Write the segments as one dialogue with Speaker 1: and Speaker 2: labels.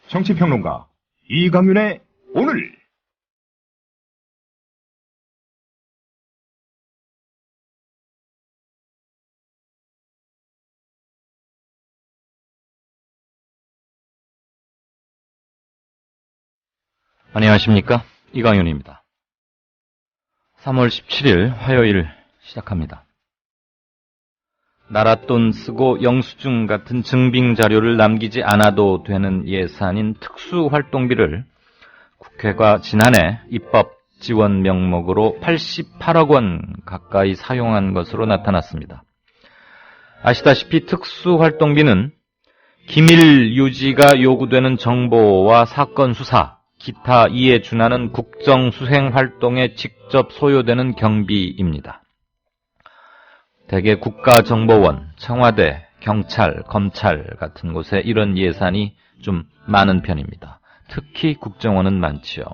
Speaker 1: 정치평론가 이강윤의 오늘.
Speaker 2: 안녕하십니까, 이강윤입니다. 3월 17일 화요일 시작합니다. 나랏돈 쓰고 영수증 같은 증빙 자료를 남기지 않아도 되는 예산인 특수활동비를 국회가 지난해 입법 지원 명목으로 88억 원 가까이 사용한 것으로 나타났습니다. 아시다시피 특수활동비는 기밀 유지가 요구되는 정보와 사건 수사, 기타 이에 준하는 국정수행 활동에 직접 소요되는 경비입니다. 대개 국가정보원, 청와대, 경찰, 검찰 같은 곳에 이런 예산이 좀 많은 편입니다. 특히 국정원은 많지요.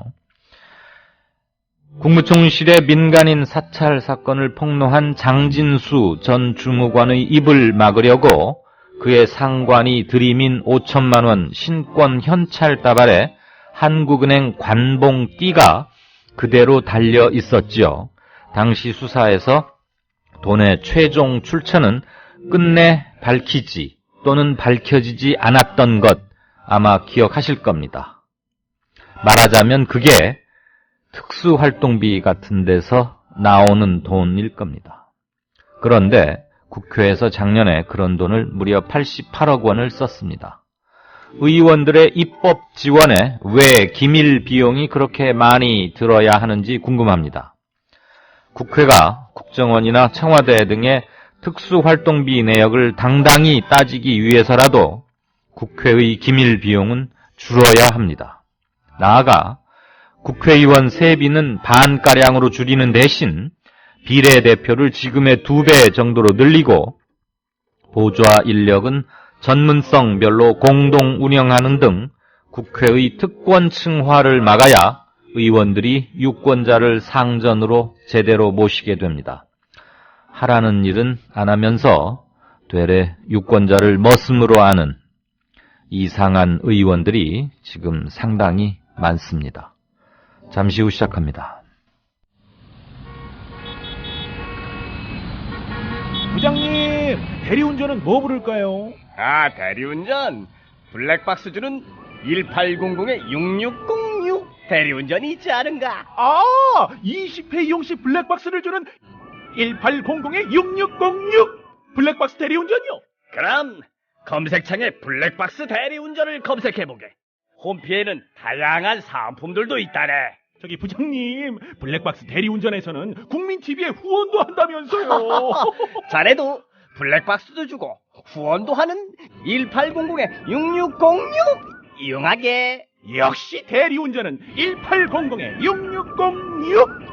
Speaker 2: 국무총실의 민간인 사찰 사건을 폭로한 장진수 전 주무관의 입을 막으려고 그의 상관이 들이민 5천만 원 신권 현찰 다발에 한국은행 관봉띠가 그대로 달려 있었지요. 당시 수사에서 돈의 최종 출처는 끝내 밝히지 또는 밝혀지지 않았던 것 아마 기억하실 겁니다. 말하자면 그게 특수활동비 같은 데서 나오는 돈일 겁니다. 그런데 국회에서 작년에 그런 돈을 무려 88억 원을 썼습니다. 의원들의 입법 지원에 왜 기밀 비용이 그렇게 많이 들어야 하는지 궁금합니다. 국회가 국정원이나 청와대 등의 특수활동비 내역을 당당히 따지기 위해서라도 국회의 기밀 비용은 줄어야 합니다. 나아가 국회의원 세비는 반가량으로 줄이는 대신 비례대표를 지금의 2배 정도로 늘리고 보좌 인력은 전문성별로 공동 운영하는 등 국회의 특권층화를 막아야 의원들이 유권자를 상전으로 제대로 모시게 됩니다. 하라는 일은 안 하면서 되레 유권자를 머슴으로 아는 이상한 의원들이 지금 상당히 많습니다. 잠시 후 시작합니다.
Speaker 3: 부장님, 대리운전은 뭐 부를까요?
Speaker 4: 대리운전. 블랙박스 주는 1800-6606 대리운전이 있지 않은가?
Speaker 3: 20회 이용시 블랙박스를 주는 1800-6606 블랙박스 대리운전이요?
Speaker 4: 그럼 검색창에 블랙박스 대리운전을 검색해보게. 홈피에는 다양한 사은품들도 있다네.
Speaker 3: 저기 부장님, 블랙박스 대리운전에서는 국민TV에 후원도 한다면서요.
Speaker 4: 자네도 블랙박스도 주고 후원도 하는 1800-6606 이용하게.
Speaker 3: 역시 대리운전은 1800-6606.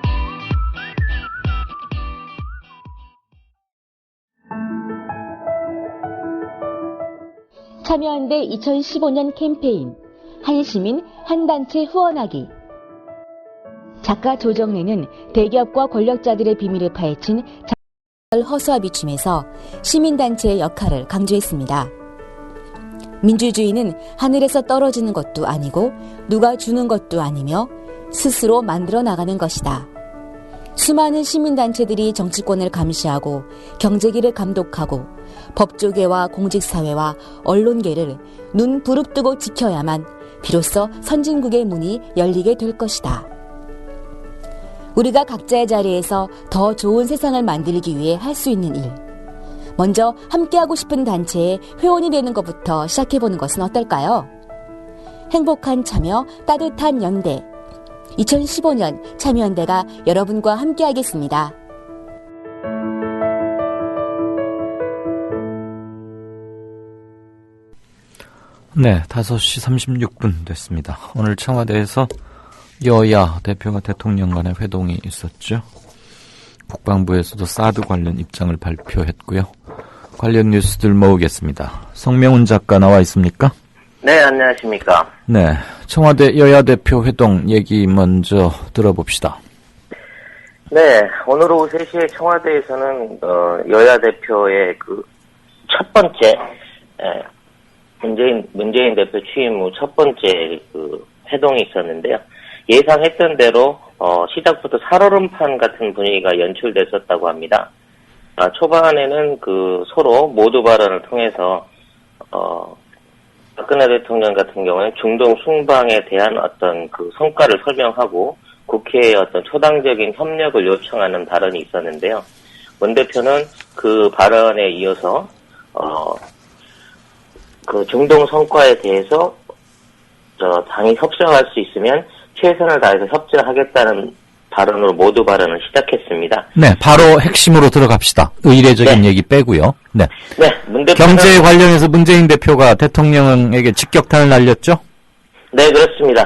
Speaker 5: 참여연대 2015년 캠페인 한시민 한단체 후원하기. 작가 조정래는 대기업과 권력자들의 비밀을 파헤친 허수아 비춤에서 시민단체의 역할을 강조했습니다. 민주주의는 하늘에서 떨어지는 것도 아니고 누가 주는 것도 아니며 스스로 만들어 나가는 것이다. 수많은 시민단체들이 정치권을 감시하고 경제계를 감독하고 법조계와 공직사회와 언론계를 눈 부릅뜨고 지켜야만 비로소 선진국의 문이 열리게 될 것이다. 우리가 각자의 자리에서 더 좋은 세상을 만들기 위해 할 수 있는 일. 먼저 함께하고 싶은 단체에 회원이 되는 것부터 시작해보는 것은 어떨까요? 행복한 참여, 따뜻한 연대. 2015년 참여연대가 여러분과 함께하겠습니다.
Speaker 2: 네, 5시 36분 됐습니다. 오늘 청와대에서 여야 대표가 대통령 간의 회동이 있었죠. 국방부에서도 사드 관련 입장을 발표했고요. 관련 뉴스들 모으겠습니다. 성명훈 작가 나와 있습니까?
Speaker 6: 네, 안녕하십니까.
Speaker 2: 네, 청와대 여야 대표 회동 얘기 먼저 들어봅시다.
Speaker 6: 네, 오늘 오후 3시에 청와대에서는 여야 대표의 그 첫 번째 문재인 대표 취임 후 첫 번째 그 회동이 있었는데요. 예상했던 대로 시작부터 살얼음판 같은 분위기가 연출됐었다고 합니다. 초반에는 그 서로 모두 발언을 통해서 박근혜 대통령 같은 경우는 중동 순방에 대한 어떤 그 성과를 설명하고 국회의 어떤 초당적인 협력을 요청하는 발언이 있었는데요. 문 대표는 그 발언에 이어서 그 중동 성과에 대해서 당이 협조할 수 있으면 최선을 다해서 협조하겠다는 발언으로 모두 발언을 시작했습니다.
Speaker 2: 네, 바로 핵심으로 들어갑시다. 의례적인
Speaker 6: 네.
Speaker 2: 얘기 빼고요. 네.
Speaker 6: 네, 문 대표는
Speaker 2: 경제에 관련해서 문재인 대표가 대통령에게 직격탄을 날렸죠?
Speaker 6: 네, 그렇습니다.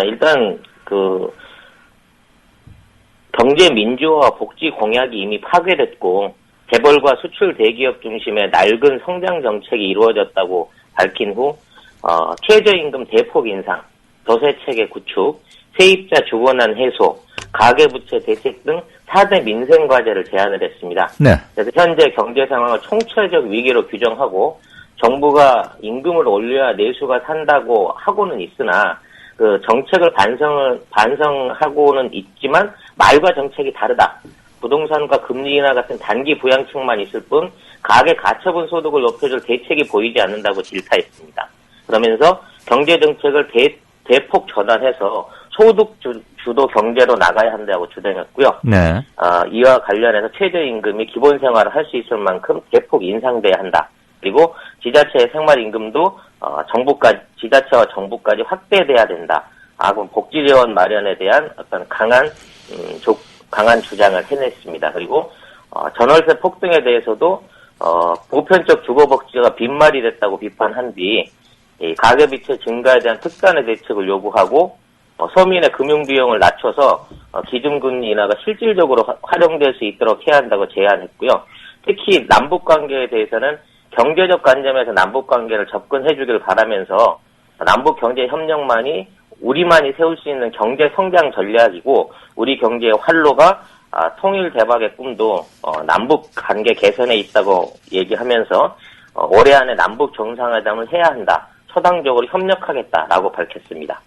Speaker 6: 일단 그 경제 민주화 복지 공약이 이미 파괴됐고 재벌과 수출 대기업 중심의 낡은 성장 정책이 이루어졌다고 밝힌 후 최저임금 대폭 인상, 조세체계 구축, 세입자 주거난 해소, 가계부채 대책 등 4대 민생 과제를 제안을 했습니다.
Speaker 2: 네.
Speaker 6: 그래서 현재 경제 상황을 총체적 위기로 규정하고 정부가 임금을 올려야 내수가 산다고 하고는 있으나 그 정책을 반성하고는 있지만 말과 정책이 다르다. 부동산과 금리 인하 같은 단기 부양책만 있을 뿐 가계 가처분 소득을 높여줄 대책이 보이지 않는다고 질타했습니다. 그러면서 경제 정책을 대폭 전환해서 소득 주도 경제로 나가야 한다고 주장했고요.
Speaker 2: 네.
Speaker 6: 이와 관련해서 최저임금이 기본 생활을 할 수 있을 만큼 대폭 인상돼야 한다. 그리고 지자체의 생활임금도 지자체와 정부까지 확대돼야 된다. 그럼 복지재원 마련에 대한 어떤 강한 주장을 해냈습니다. 그리고 전월세 폭등에 대해서도 보편적 주거복지가 빈말이 됐다고 비판한 뒤 가계부채 증가에 대한 특단의 대책을 요구하고 서민의 금융비용을 낮춰서 기준금리 인하가 실질적으로 활용될 수 있도록 해야 한다고 제안했고요. 특히 남북관계에 대해서는 경제적 관점에서 남북관계를 접근해주길 바라면서 남북경제협력만이 우리만이 세울 수 있는 경제성장 전략이고 우리 경제의 활로가 통일 대박의 꿈도 남북관계 개선에 있다고 얘기하면서 올해 안에 남북 정상회담을 해야 한다. 초당적으로 협력하겠다라고 밝혔습니다.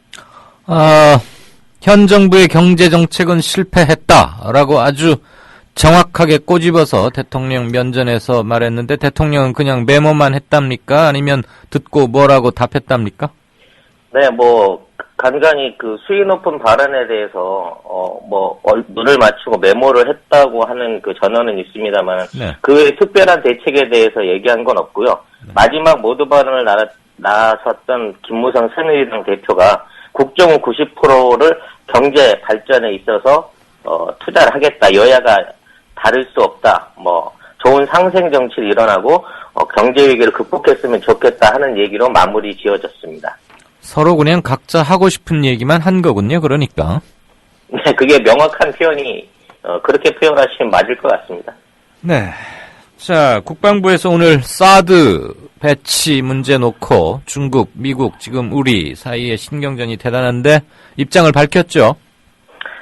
Speaker 2: 현 정부의 경제정책은 실패했다라고 아주 정확하게 꼬집어서 대통령 면전에서 말했는데 대통령은 그냥 메모만 했답니까? 아니면 듣고 뭐라고 답했답니까?
Speaker 6: 네, 간간히 그 수위 높은 발언에 대해서 눈을 맞추고 메모를 했다고 하는 그 전언은 있습니다만
Speaker 2: 네.
Speaker 6: 그 외에 특별한 대책에 대해서 얘기한 건 없고요. 네. 마지막 모두 발언을 나섰던 김무성 새누리당 대표가 국정원 90%를 경제 발전에 있어서 투자를 하겠다. 여야가 다를 수 없다. 좋은 상생 정치를 일어나고 경제 위기를 극복했으면 좋겠다 하는 얘기로 마무리 지어졌습니다.
Speaker 2: 서로 그냥 각자 하고 싶은 얘기만 한 거군요. 그러니까.
Speaker 6: 네, 그게 명확한 표현이 그렇게 표현하시면 맞을 것 같습니다.
Speaker 2: 네. 자, 국방부에서 오늘 사드 배치 문제 놓고 중국, 미국, 지금 우리 사이의 신경전이 대단한데 입장을 밝혔죠?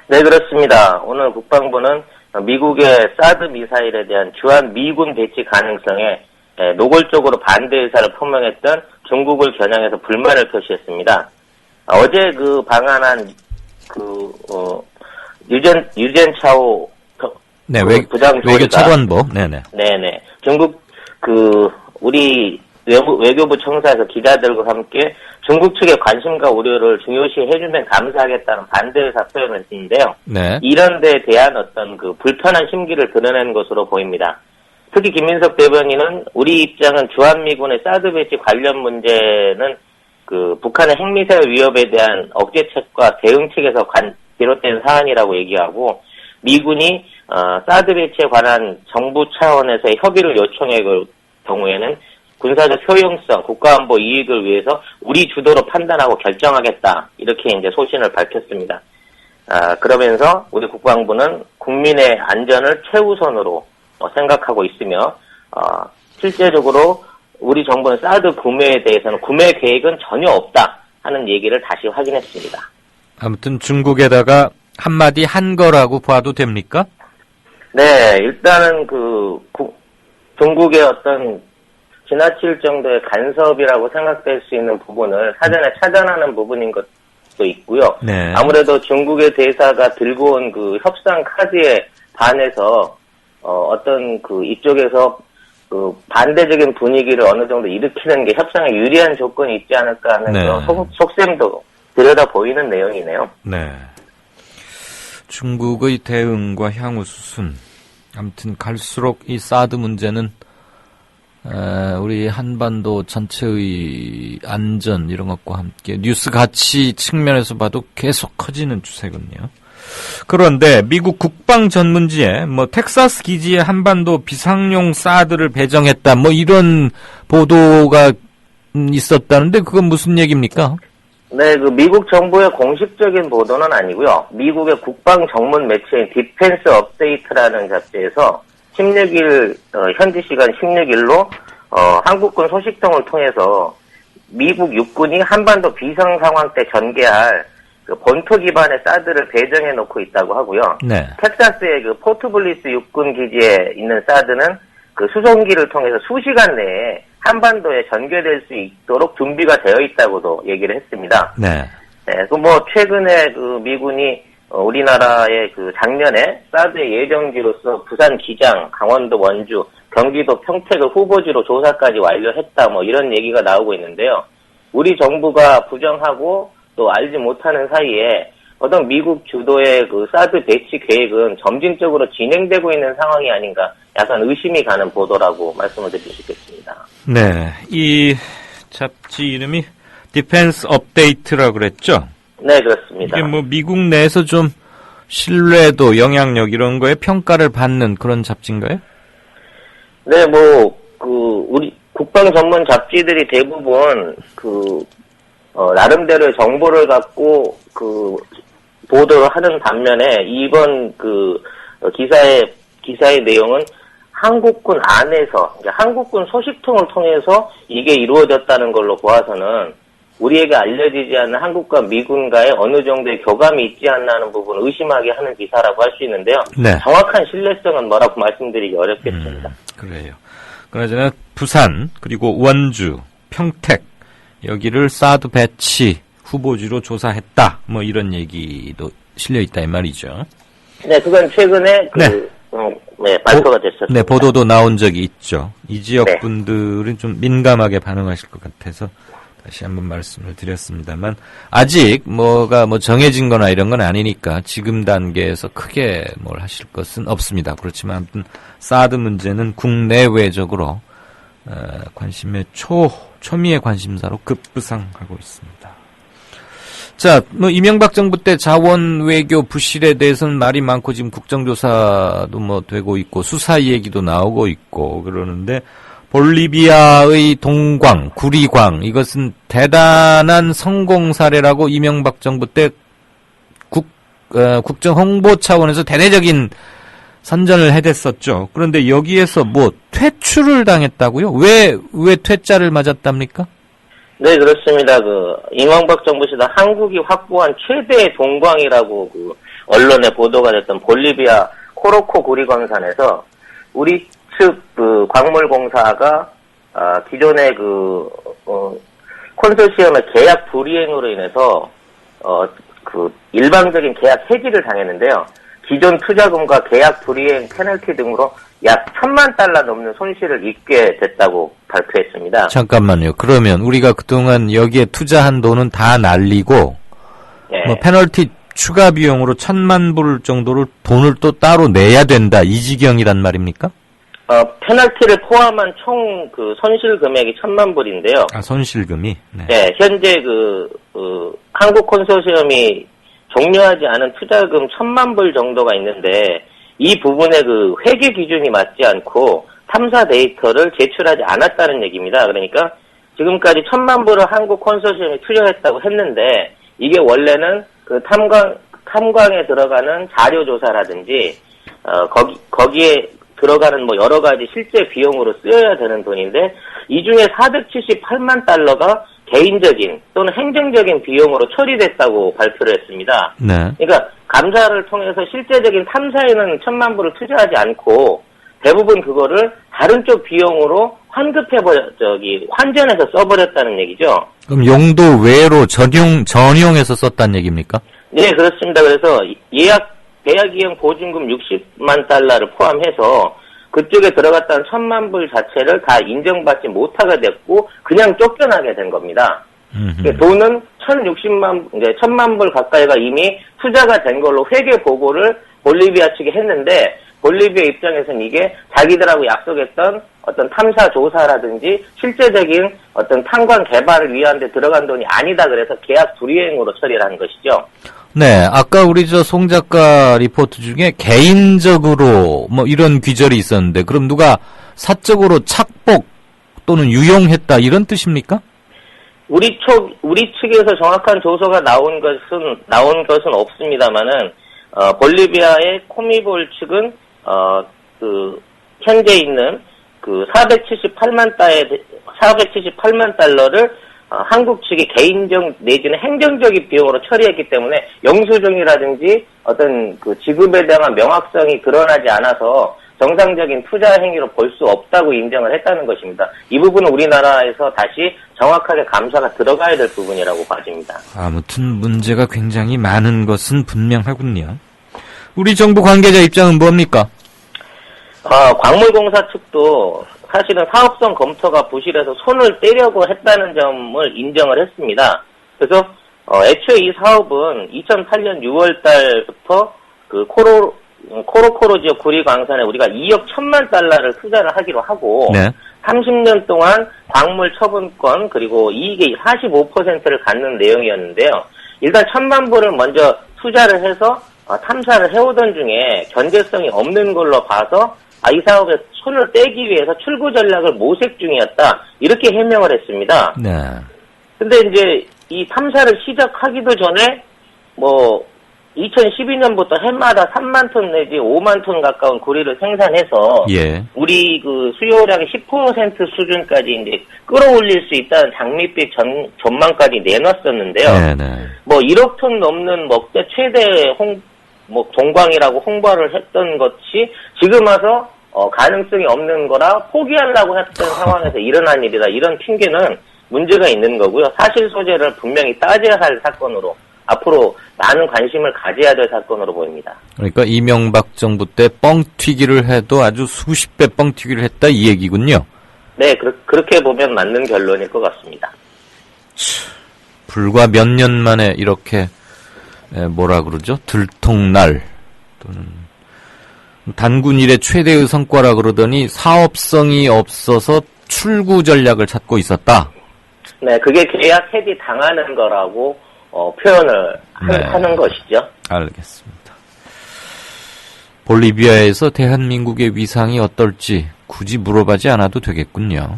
Speaker 6: 네, 그렇습니다. 오늘 국방부는 미국의 사드 미사일에 대한 주한 미군 배치 가능성에 노골적으로 반대 의사를 표명했던 중국을 겨냥해서 불만을 표시했습니다. 어제 그 방한한 유젠차오
Speaker 2: 네,
Speaker 6: 부장
Speaker 2: 외교차관보. 네네.
Speaker 6: 네네. 중국 우리 외교부 청사에서 기자들과 함께 중국 측의 관심과 우려를 중요시 해주면 감사하겠다는 반대 의사 표현을 했는데요.
Speaker 2: 네.
Speaker 6: 이런 데에 대한 어떤 그 불편한 심기를 드러낸 것으로 보입니다. 특히 김민석 대변인은 우리 입장은 주한미군의 사드 배치 관련 문제는 그 북한의 핵미사일 위협에 대한 억제책과 대응책에서 비롯된 사안이라고 얘기하고 미군이 사드 배치에 관한 정부 차원에서의 협의를 요청할 경우에는 군사적 효용성, 국가안보 이익을 위해서 우리 주도로 판단하고 결정하겠다. 이렇게 이제 소신을 밝혔습니다. 그러면서 우리 국방부는 국민의 안전을 최우선으로 생각하고 있으며 실제적으로 우리 정부는 사드 구매에 대해서는 구매 계획은 전혀 없다 하는 얘기를 다시 확인했습니다.
Speaker 2: 아무튼 중국에다가 한마디 한 거라고 봐도 됩니까?
Speaker 6: 네, 일단은 중국의 어떤 지나칠 정도의 간섭이라고 생각될 수 있는 부분을 사전에 차단하는 부분인 것도 있고요.
Speaker 2: 네.
Speaker 6: 아무래도 중국의 대사가 들고 온 그 협상 카드에 반해서 어떤 그 이쪽에서 그 반대적인 분위기를 어느 정도 일으키는 게 협상에 유리한 조건이 있지 않을까 하는
Speaker 2: 네.
Speaker 6: 그런 속셈도 들여다 보이는 내용이네요.
Speaker 2: 네. 중국의 대응과 향후 수순. 아무튼 갈수록 이 사드 문제는 우리 한반도 전체의 안전 이런 것과 함께 뉴스 가치 측면에서 봐도 계속 커지는 추세군요. 그런데 미국 국방 전문지에 텍사스 기지에 한반도 비상용 사드를 배정했다 이런 보도가 있었다는데 그건 무슨 얘기입니까?
Speaker 6: 네, 그 미국 정부의 공식적인 보도는 아니고요. 미국의 국방 전문 매체인 디펜스 업데이트라는 잡지에서 16일 현지 시간 16일로 한국군 소식통을 통해서 미국 육군이 한반도 비상 상황 때 전개할 그 본토 기반의 사드를 배정해 놓고 있다고 하고요.
Speaker 2: 네.
Speaker 6: 텍사스의 그 포트블리스 육군 기지에 있는 사드는 그 수송기를 통해서 수시간 내에 한반도에 전개될 수 있도록 준비가 되어 있다고도 얘기를 했습니다.
Speaker 2: 네.
Speaker 6: 네, 최근에 그 미군이 우리나라의 그 작년에 사드의 예정지로서 부산 기장, 강원도 원주, 경기도 평택을 후보지로 조사까지 완료했다 이런 얘기가 나오고 있는데요. 우리 정부가 부정하고 또 알지 못하는 사이에 어떤 미국 주도의 그 사드 배치 계획은 점진적으로 진행되고 있는 상황이 아닌가 약간 의심이 가는 보도라고 말씀을 드릴 수 있겠습니다.
Speaker 2: 네. 이 잡지 이름이 디펜스 업데이트라고 그랬죠?
Speaker 6: 네, 그렇습니다.
Speaker 2: 이게 미국 내에서 좀 신뢰도, 영향력 이런 거에 평가를 받는 그런 잡지인가요?
Speaker 6: 네, 우리 국방 전문 잡지들이 대부분 나름대로의 정보를 갖고 보도를 하는 반면에 이번 기사의 내용은 한국군 안에서, 한국군 소식통을 통해서 이게 이루어졌다는 걸로 보아서는 우리에게 알려지지 않는 한국과 미군과의 어느 정도의 교감이 있지 않나 하는 부분을 의심하게 하는 기사라고 할 수 있는데요.
Speaker 2: 네.
Speaker 6: 정확한 신뢰성은 뭐라고 말씀드리기 어렵겠습니다.
Speaker 2: 그래요. 그나저나 부산, 그리고 원주, 평택, 여기를 사드 배치 후보지로 조사했다. 이런 얘기도 실려있다, 이 말이죠.
Speaker 6: 네, 그건 최근에 발표가 됐었습니다.
Speaker 2: 네, 보도도 나온 적이 있죠. 이 지역
Speaker 6: 네.
Speaker 2: 분들은 좀 민감하게 반응하실 것 같아서 다시 한번 말씀을 드렸습니다만, 아직 정해진 거나 이런 건 아니니까 지금 단계에서 크게 뭘 하실 것은 없습니다. 그렇지만 아무튼 사드 문제는 국내외적으로 관심의 초미의 관심사로 급부상하고 있습니다. 자, 이명박 정부 때 자원 외교 부실에 대해서는 말이 많고 지금 국정조사도 되고 있고 수사 얘기도 나오고 있고 그러는데 볼리비아의 동광, 구리광 이것은 대단한 성공 사례라고 이명박 정부 때 국정 홍보 차원에서 대대적인 선전을 해댔었죠. 그런데 여기에서 퇴출을 당했다고요? 왜 퇴짜를 맞았답니까?
Speaker 6: 네, 그렇습니다. 이명박 정부 시절 한국이 확보한 최대의 동광이라고 언론에 보도가 됐던 볼리비아 코로코 구리광산에서 우리 측 광물공사가 기존의 콘소시엄의 계약 불이행으로 인해서 일방적인 계약 해지를 당했는데요. 기존 투자금과 계약 불이행 페널티 등으로 약 1,000만 달러 넘는 손실을 입게 됐다고 발표했습니다.
Speaker 2: 잠깐만요. 그러면 우리가 그동안 여기에 투자한 돈은 다 날리고
Speaker 6: 네.
Speaker 2: 페널티 추가 비용으로 1,000만 불 정도를 돈을 또 따로 내야 된다. 이 지경이란 말입니까?
Speaker 6: 페널티를 포함한 총 손실 금액이 1,000만 불인데요.
Speaker 2: 손실금이? 네.
Speaker 6: 네, 현재 한국 콘소시엄이 종료하지 않은 투자금 1,000만 불 정도가 있는데 이 부분의 회계 기준이 맞지 않고 탐사 데이터를 제출하지 않았다는 얘기입니다. 그러니까 지금까지 1,000만 불을 한국 콘소시엄이 투자했다고 했는데 이게 원래는 탐광에 들어가는 자료 조사라든지 거기에 들어가는 여러 가지 실제 비용으로 쓰여야 되는 돈인데 이 중에 478만 달러가 개인적인 또는 행정적인 비용으로 처리됐다고 발표를 했습니다.
Speaker 2: 네.
Speaker 6: 그러니까 감사를 통해서 실제적인 탐사에는 1,000만 불을 투자하지 않고 대부분 그거를 다른 쪽 비용으로 환전해서 써버렸다는 얘기죠.
Speaker 2: 그럼 용도 외로 전용해서 썼다는 얘기입니까?
Speaker 6: 네, 그렇습니다. 그래서 계약 이용 보증금 60만 달러를 포함해서 그쪽에 들어갔다는 1,000만 불 자체를 다 인정받지 못하게 됐고 그냥 쫓겨나게 된 겁니다. 돈은 1,000만 불 가까이가 이미 투자가 된 걸로 회계 보고를 볼리비아 측에 했는데 볼리비아 입장에서는 이게 자기들하고 약속했던 어떤 탐사 조사라든지 실제적인 어떤 탄광 개발을 위한 데 들어간 돈이 아니다 그래서 계약 불이행으로 처리를 한 것이죠.
Speaker 2: 네, 아까 우리 송 작가 리포트 중에 개인적으로 뭐 이런 귀절이 있었는데 그럼 누가 사적으로 착복 또는 유용했다 이런 뜻입니까?
Speaker 6: 우리 측에서 정확한 조서가 나온 것은 없습니다만은 볼리비아의 코미볼 측은 현재 있는 478만 달러를 한국 측이 개인적 내지는 행정적인 비용으로 처리했기 때문에 영수증이라든지 어떤 지급에 대한 명확성이 드러나지 않아서 정상적인 투자 행위로 볼 수 없다고 인정을 했다는 것입니다. 이 부분은 우리나라에서 다시 정확하게 감사가 들어가야 될 부분이라고 봐집니다. 아무튼
Speaker 2: 문제가 굉장히 많은 것은 분명하군요. 우리 정부 관계자 입장은 뭡니까?
Speaker 6: 광물공사 측도 사실은 사업성 검토가 부실해서 손을 떼려고 했다는 점을 인정을 했습니다. 그래서 애초에 이 사업은 2008년 6월 달부터 코로코로 지역 구리광산에 우리가 2억 1천만 달러를 투자를 하기로 하고 네. 30년 동안 광물 처분권 그리고 이익의 45%를 갖는 내용이었는데요. 일단 1,000만 불을 먼저 투자를 해서 탐사를 해오던 중에 견제성이 없는 걸로 봐서 이 사업에 손을 떼기 위해서 출구 전략을 모색 중이었다. 이렇게 해명을 했습니다. 네. 근데 이제 이 탐사를 시작하기도 전에 2012년부터 해마다 3만 톤 내지 5만 톤 가까운 구리를 생산해서 예. 우리 수요량의 10% 수준까지 이제 끌어올릴 수 있다는 장밋빛 전망까지 내놨었는데요. 네네. 1억 톤 넘는 역대 최대 동광이라고 홍보를 했던 것이 지금 와서 가능성이 없는 거라 포기하려고 했던 상황에서 일어난 일이다. 이런 핑계는 문제가 있는 거고요. 사실 소재를 분명히 따져야 할 사건으로 앞으로 많은 관심을 가져야 될 사건으로 보입니다.
Speaker 2: 그러니까 이명박 정부 때 뻥튀기를 해도 아주 수십 배 뻥튀기를 했다 이 얘기군요.
Speaker 6: 네, 그렇게 보면 맞는 결론일 것 같습니다.
Speaker 2: 불과 몇 년 만에 이렇게 들통날 또는 단군 일의 최대의 성과라 그러더니 사업성이 없어서 출구 전략을 찾고 있었다.
Speaker 6: 네, 그게 계약 해지 당하는 거라고 표현을 하는 것이죠.
Speaker 2: 알겠습니다. 볼리비아에서 대한민국의 위상이 어떨지 굳이 물어보지 않아도 되겠군요.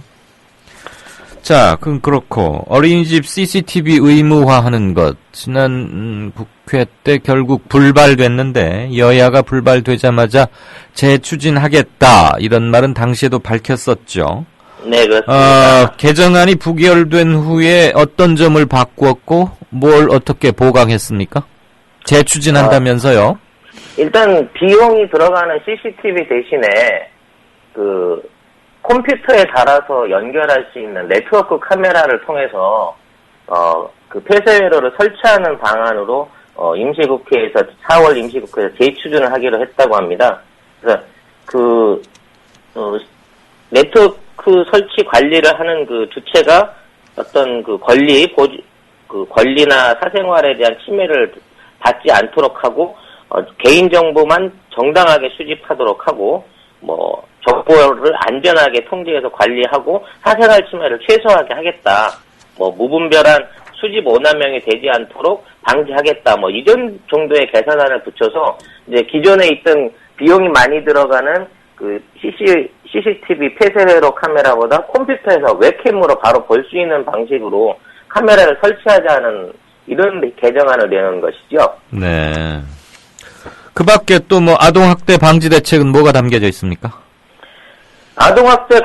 Speaker 2: 자, 그럼 그렇고 어린이집 CCTV 의무화하는 것 지난 국회 때 결국 불발됐는데 여야가 불발되자마자 재추진하겠다 이런 말은 당시에도 밝혔었죠.
Speaker 6: 네, 그렇습니다.
Speaker 2: 개정안이 부결된 후에 어떤 점을 바꾸었고 뭘 어떻게 보강했습니까? 재추진한다면서요?
Speaker 6: 일단 비용이 들어가는 CCTV 대신에 컴퓨터에 달아서 연결할 수 있는 네트워크 카메라를 통해서 폐쇄회로를 설치하는 방안으로 임시국회에서 4월 임시국회에서 재추진을 하기로 했다고 합니다. 그래서 네트워크 설치 관리를 하는 주체가 어떤 권리나 사생활에 대한 침해를 받지 않도록 하고 개인정보만 정당하게 수집하도록 하고 정보를 안전하게 통제해서 관리하고 사생활 침해를 최소화하게 하겠다. 무분별한 수집 오남용이 되지 않도록 방지하겠다. 이전 정도의 개선안을 붙여서 이제 기존에 있던 비용이 많이 들어가는 CCTV 폐쇄회로 카메라보다 컴퓨터에서 웹캠으로 바로 볼 수 있는 방식으로 카메라를 설치하자는 이런 개정안을 내놓은 것이죠.
Speaker 2: 네. 그 밖에 또 아동학대 방지 대책은 뭐가 담겨져 있습니까?
Speaker 6: 아동학대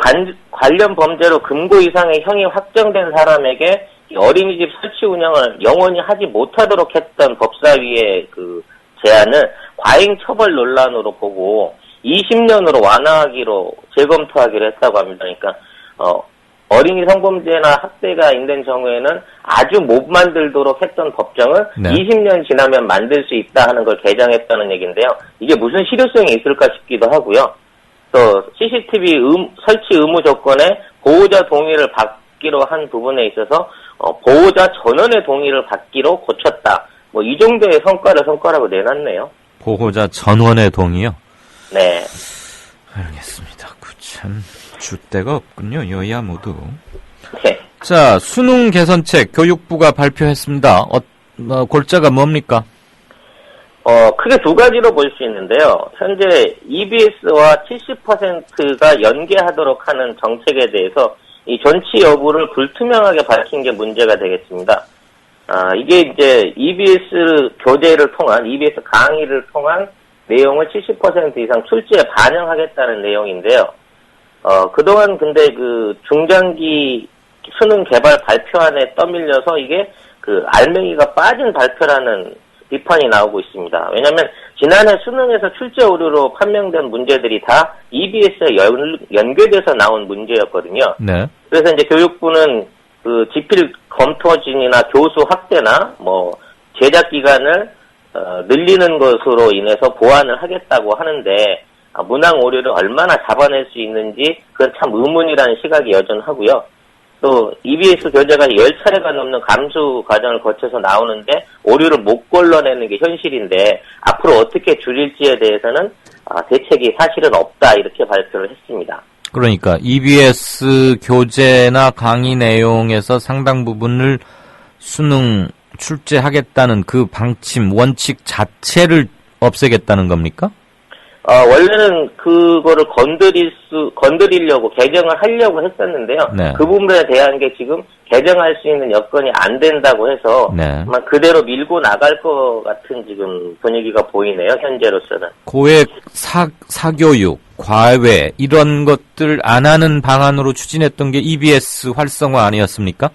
Speaker 6: 관련 범죄로 금고 이상의 형이 확정된 사람에게 어린이집 설치 운영을 영원히 하지 못하도록 했던 법사위의 제안을 과잉 처벌 논란으로 보고 20년으로 완화하기로 재검토하기로 했다고 합니다. 그러니까 어린이 성범죄나 학대가 있는 경우에는 아주 못 만들도록 했던 법정을
Speaker 2: 네.
Speaker 6: 20년 지나면 만들 수 있다 하는 걸 개정했다는 얘기인데요. 이게 무슨 실효성이 있을까 싶기도 하고요. 또 CCTV 설치 의무 조건에 보호자 동의를 받기로 한 부분에 있어서 보호자 전원의 동의를 받기로 고쳤다. 뭐 이 정도의 성과라고 내놨네요.
Speaker 2: 보호자 전원의 동의요?
Speaker 6: 네.
Speaker 2: 알겠습니다. 참 줏대가 없군요. 여야 모두.
Speaker 6: 네.
Speaker 2: 자, 수능 개선책 교육부가 발표했습니다. 골자가 뭡니까?
Speaker 6: 크게 두 가지로 볼 수 있는데요. 현재 EBS와 70%가 연계하도록 하는 정책에 대해서 이 존치 여부를 불투명하게 밝힌 게 문제가 되겠습니다. 이게 이제 EBS 교재를 통한, EBS 강의를 통한 내용을 70% 이상 출제에 반영하겠다는 내용인데요. 그동안 근데 그 중장기 수능 개발 발표안에 떠밀려서 이게 그 알맹이가 빠진 발표라는 비판이 나오고 있습니다. 왜냐하면 지난해 수능에서 출제 오류로 판명된 문제들이 다 EBS에 연계돼서 나온 문제였거든요.
Speaker 2: 네.
Speaker 6: 그래서 이제 교육부는 그 지필 검토진이나 교수 확대나 뭐 제작 기간을 늘리는 것으로 인해서 보완을 하겠다고 하는데 문항 오류를 얼마나 잡아낼 수 있는지 그건 참 의문이라는 시각이 여전하고요. 또 EBS 교재가 10차례가 넘는 감수 과정을 거쳐서 나오는데 오류를 못 걸러내는 게 현실인데 앞으로 어떻게 줄일지에 대해서는 대책이 사실은 없다 이렇게 발표를 했습니다.
Speaker 2: 그러니까 EBS 교재나 강의 내용에서 상당 부분을 수능 출제하겠다는 그 방침, 원칙 자체를 없애겠다는 겁니까?
Speaker 6: 원래는 그거를 건드리려고 개정을 하려고 했었는데요.
Speaker 2: 네.
Speaker 6: 그 부분에 대한 게 지금 개정할 수 있는 여건이 안 된다고 해서
Speaker 2: 네.
Speaker 6: 아마 그대로 밀고 나갈 것 같은 지금 분위기가 보이네요. 현재로서는.
Speaker 2: 고액 사교육, 과외 이런 것들 안 하는 방안으로 추진했던 게 EBS 활성화 아니었습니까?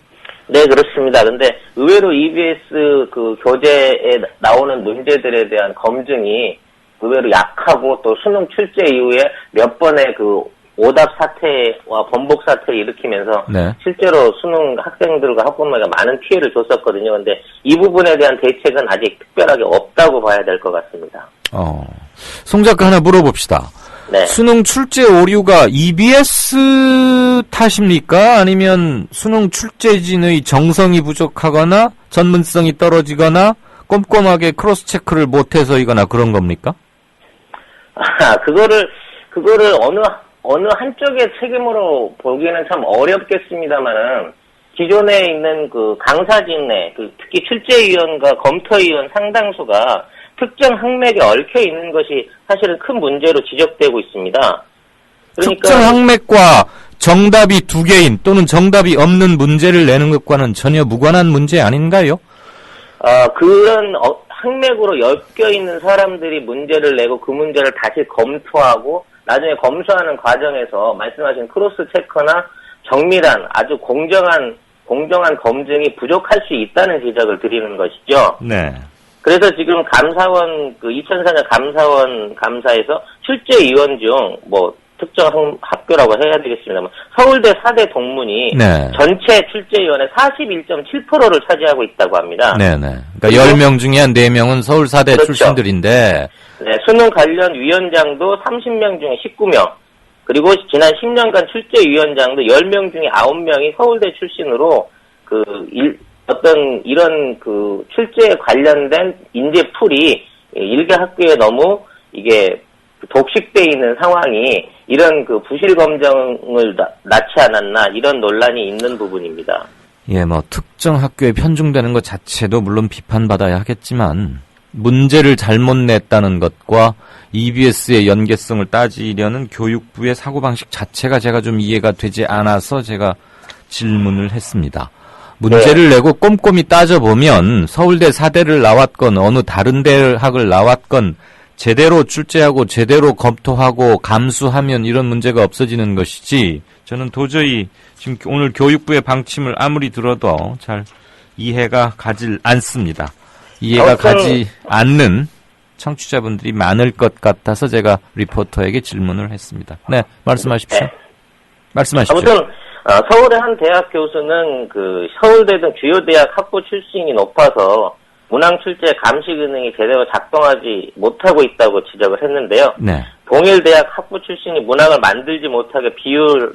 Speaker 6: 네, 그렇습니다. 근데 의외로 EBS 그 교재에 나오는 문제들에 대한 검증이 의외로 약하고 또 수능 출제 이후에 몇 번의 그 오답 사태와 번복 사태를 일으키면서
Speaker 2: 네.
Speaker 6: 실제로 수능 학생들과 학부모에게 많은 피해를 줬었거든요. 근데 이 부분에 대한 대책은 아직 특별하게 없다고 봐야 될 것 같습니다.
Speaker 2: 송 작가 하나 물어봅시다.
Speaker 6: 네.
Speaker 2: 수능 출제 오류가 EBS 탓입니까? 아니면 수능 출제진의 정성이 부족하거나 전문성이 떨어지거나 꼼꼼하게 크로스 체크를 못해서이거나 그런 겁니까?
Speaker 6: 그거를 어느 한쪽의 책임으로 보기에는 참 어렵겠습니다만은 기존에 있는 그 강사진내, 특히 출제위원과 검토위원 상당수가 특정 학맥에 얽혀 있는 것이 사실은 큰 문제로 지적되고 있습니다. 그러니까
Speaker 2: 특정 학맥과 정답이 두 개인 또는 정답이 없는 문제를 내는 것과는 전혀 무관한 문제 아닌가요?
Speaker 6: 그런 학맥으로 엮여 있는 사람들이 문제를 내고 그 문제를 다시 검토하고 나중에 검수하는 과정에서 말씀하신 크로스 체크나 정밀한 아주 공정한 검증이 부족할 수 있다는 지적을 드리는 것이죠.
Speaker 2: 네.
Speaker 6: 그래서 지금 감사원 2004년 감사원 감사에서 출제위원 중 특정 학교라고 해야 되겠습니다만 서울대 4대 동문이
Speaker 2: 네.
Speaker 6: 전체 출제위원의 41.7%를 차지하고 있다고 합니다.
Speaker 2: 네네. 그러니까 10명 중에 한 4명은 서울 4대
Speaker 6: 그렇죠.
Speaker 2: 출신들인데
Speaker 6: 네, 수능 관련 위원장도 30명 중에 19명, 그리고 지난 10년간 출제위원장도 10명 중에 9명이 서울대 출신으로 이런 출제에 관련된 인재풀이 일개 학교에 너무 이게 독식돼 있는 상황이 이런 부실 검정을 낳지 않았나 이런 논란이 있는 부분입니다.
Speaker 2: 예, 특정 학교에 편중되는 것 자체도 물론 비판받아야 하겠지만 문제를 잘못 냈다는 것과 EBS의 연계성을 따지려는 교육부의 사고방식 자체가 제가 좀 이해가 되지 않아서 제가 질문을 했습니다. 문제를 내고 꼼꼼히 따져보면 서울대 4대를 나왔건 어느 다른 대학을 나왔건 제대로 출제하고 제대로 검토하고 감수하면 이런 문제가 없어지는 것이지 저는 도저히 지금 오늘 교육부의 방침을 아무리 들어도 잘 이해가 가질 않습니다. 이해가 가지 않는 청취자분들이 많을 것 같아서 제가 리포터에게 질문을 했습니다. 네, 말씀하십시오.
Speaker 6: 네.
Speaker 2: 말씀하십시오.
Speaker 6: 아무튼 서울의 한 대학 교수는 그 서울대 등 주요 대학 학부 출신이 높아서 문항 출제 감시 기능이 제대로 작동하지 못하고 있다고 지적을 했는데요.
Speaker 2: 네.
Speaker 6: 동일대학 학부 출신이 문항을 만들지 못하게 비율을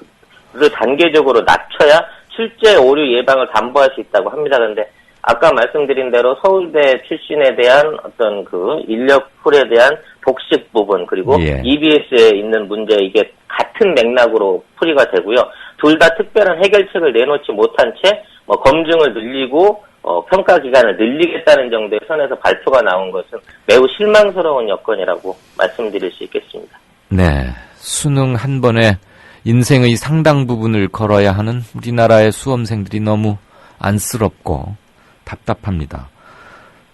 Speaker 6: 단계적으로 낮춰야 출제 오류 예방을 담보할 수 있다고 합니다. 그런데 아까 말씀드린 대로 서울대 출신에 대한 어떤 그 인력풀에 대한 독식 부분 그리고
Speaker 2: 예.
Speaker 6: EBS에 있는 문제 이게 같은 맥락으로 풀이가 되고요. 둘 다 특별한 해결책을 내놓지 못한 채 뭐 검증을 늘리고 평가 기간을 늘리겠다는 정도의 선에서 발표가 나온 것은 매우 실망스러운 여건이라고 말씀드릴 수 있겠습니다.
Speaker 2: 네. 수능 한 번에 인생의 상당 부분을 걸어야 하는 우리나라의 수험생들이 너무 안쓰럽고 답답합니다.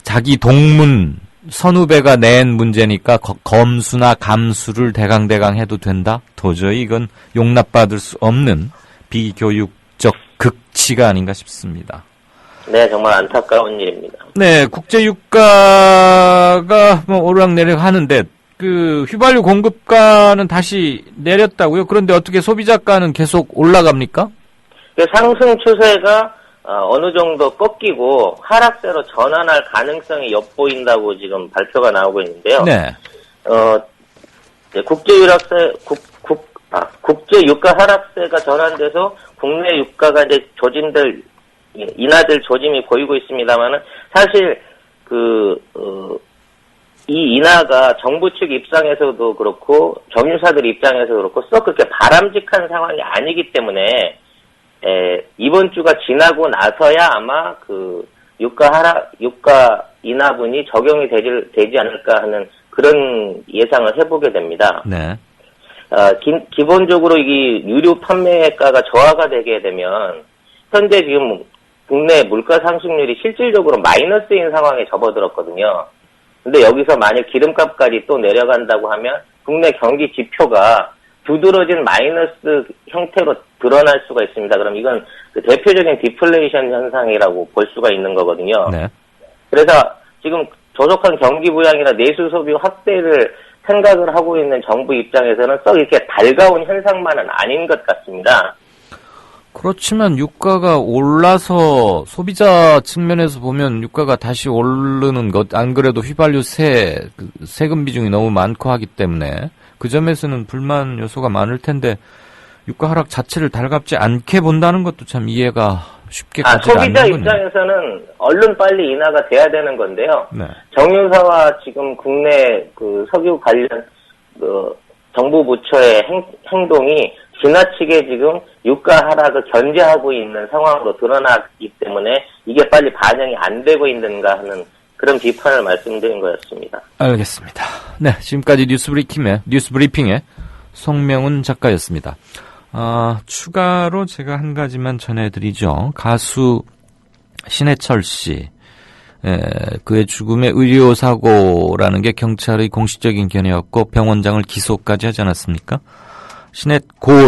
Speaker 2: 자기 동문 선후배가 낸 문제니까 검수나 감수를 대강대강 해도 된다? 도저히 이건 용납받을 수 없는 비교육적 극치가 아닌가 싶습니다.
Speaker 6: 네, 정말 안타까운 일입니다.
Speaker 2: 네, 국제유가가 뭐 오르락내리락 하는데 그 휘발유 공급가는 다시 내렸다고요? 그런데 어떻게 소비자가는 계속 올라갑니까?
Speaker 6: 상승 추세가 어느 정도 꺾이고 하락세로 전환할 가능성이 엿보인다고 지금 발표가 나오고 있는데요.
Speaker 2: 네.
Speaker 6: 국제 유가 하락세가 전환돼서 국내 유가가 이제 인하될 조짐이 보이고 있습니다만은 사실 이 인하가 정부 측 입장에서도 그렇고 점유사들 입장에서도 그렇고 썩 그렇게 바람직한 상황이 아니기 때문에 이번 주가 지나고 나서야 아마 그 유가 인하분이 적용이 되지 않을까 하는 그런 예상을 해보게 됩니다.
Speaker 2: 네.
Speaker 6: 기본적으로 이 유류 판매가가 저하가 되게 되면 현재 지금 국내 물가 상승률이 실질적으로 마이너스인 상황에 접어들었거든요. 근데 여기서 만약 기름값까지 또 내려간다고 하면 국내 경기 지표가 두드러진 마이너스 형태로 드러날 수가 있습니다. 그럼 이건 그 대표적인 디플레이션 현상이라고 볼 수가 있는 거거든요.
Speaker 2: 네.
Speaker 6: 그래서 지금 조속한 경기 부양이나 내수 소비 확대를 생각을 하고 있는 정부 입장에서는 썩 이렇게 달가운 현상만은 아닌 것 같습니다.
Speaker 2: 그렇지만 유가가 올라서 소비자 측면에서 보면 유가가 다시 오르는 것, 안 그래도 휘발유 세금 비중이 너무 많고 하기 때문에 그 점에서는 불만 요소가 많을 텐데 유가 하락 자체를 달갑지 않게 본다는 것도 참 이해가 쉽게 가지 않는군요.
Speaker 6: 소비자 입장에서는 얼른 빨리 인하가 돼야 되는 건데요.
Speaker 2: 네.
Speaker 6: 정유사와 지금 국내 그 석유 관련 그 정부 부처의 행동이 지나치게 지금 유가 하락을 견제하고 있는 상황으로 드러나기 때문에 이게 빨리 반영이 안 되고 있는가 하는 그런 비판을 말씀드린 거였습니다.
Speaker 2: 알겠습니다. 네, 지금까지 뉴스브리핑의 송명훈 작가였습니다. 추가로 제가 한 가지만 전해드리죠. 가수 신해철 씨, 그의 죽음의 의료사고라는 게 경찰의 공식적인 견해였고 병원장을 기소까지 하지 않았습니까?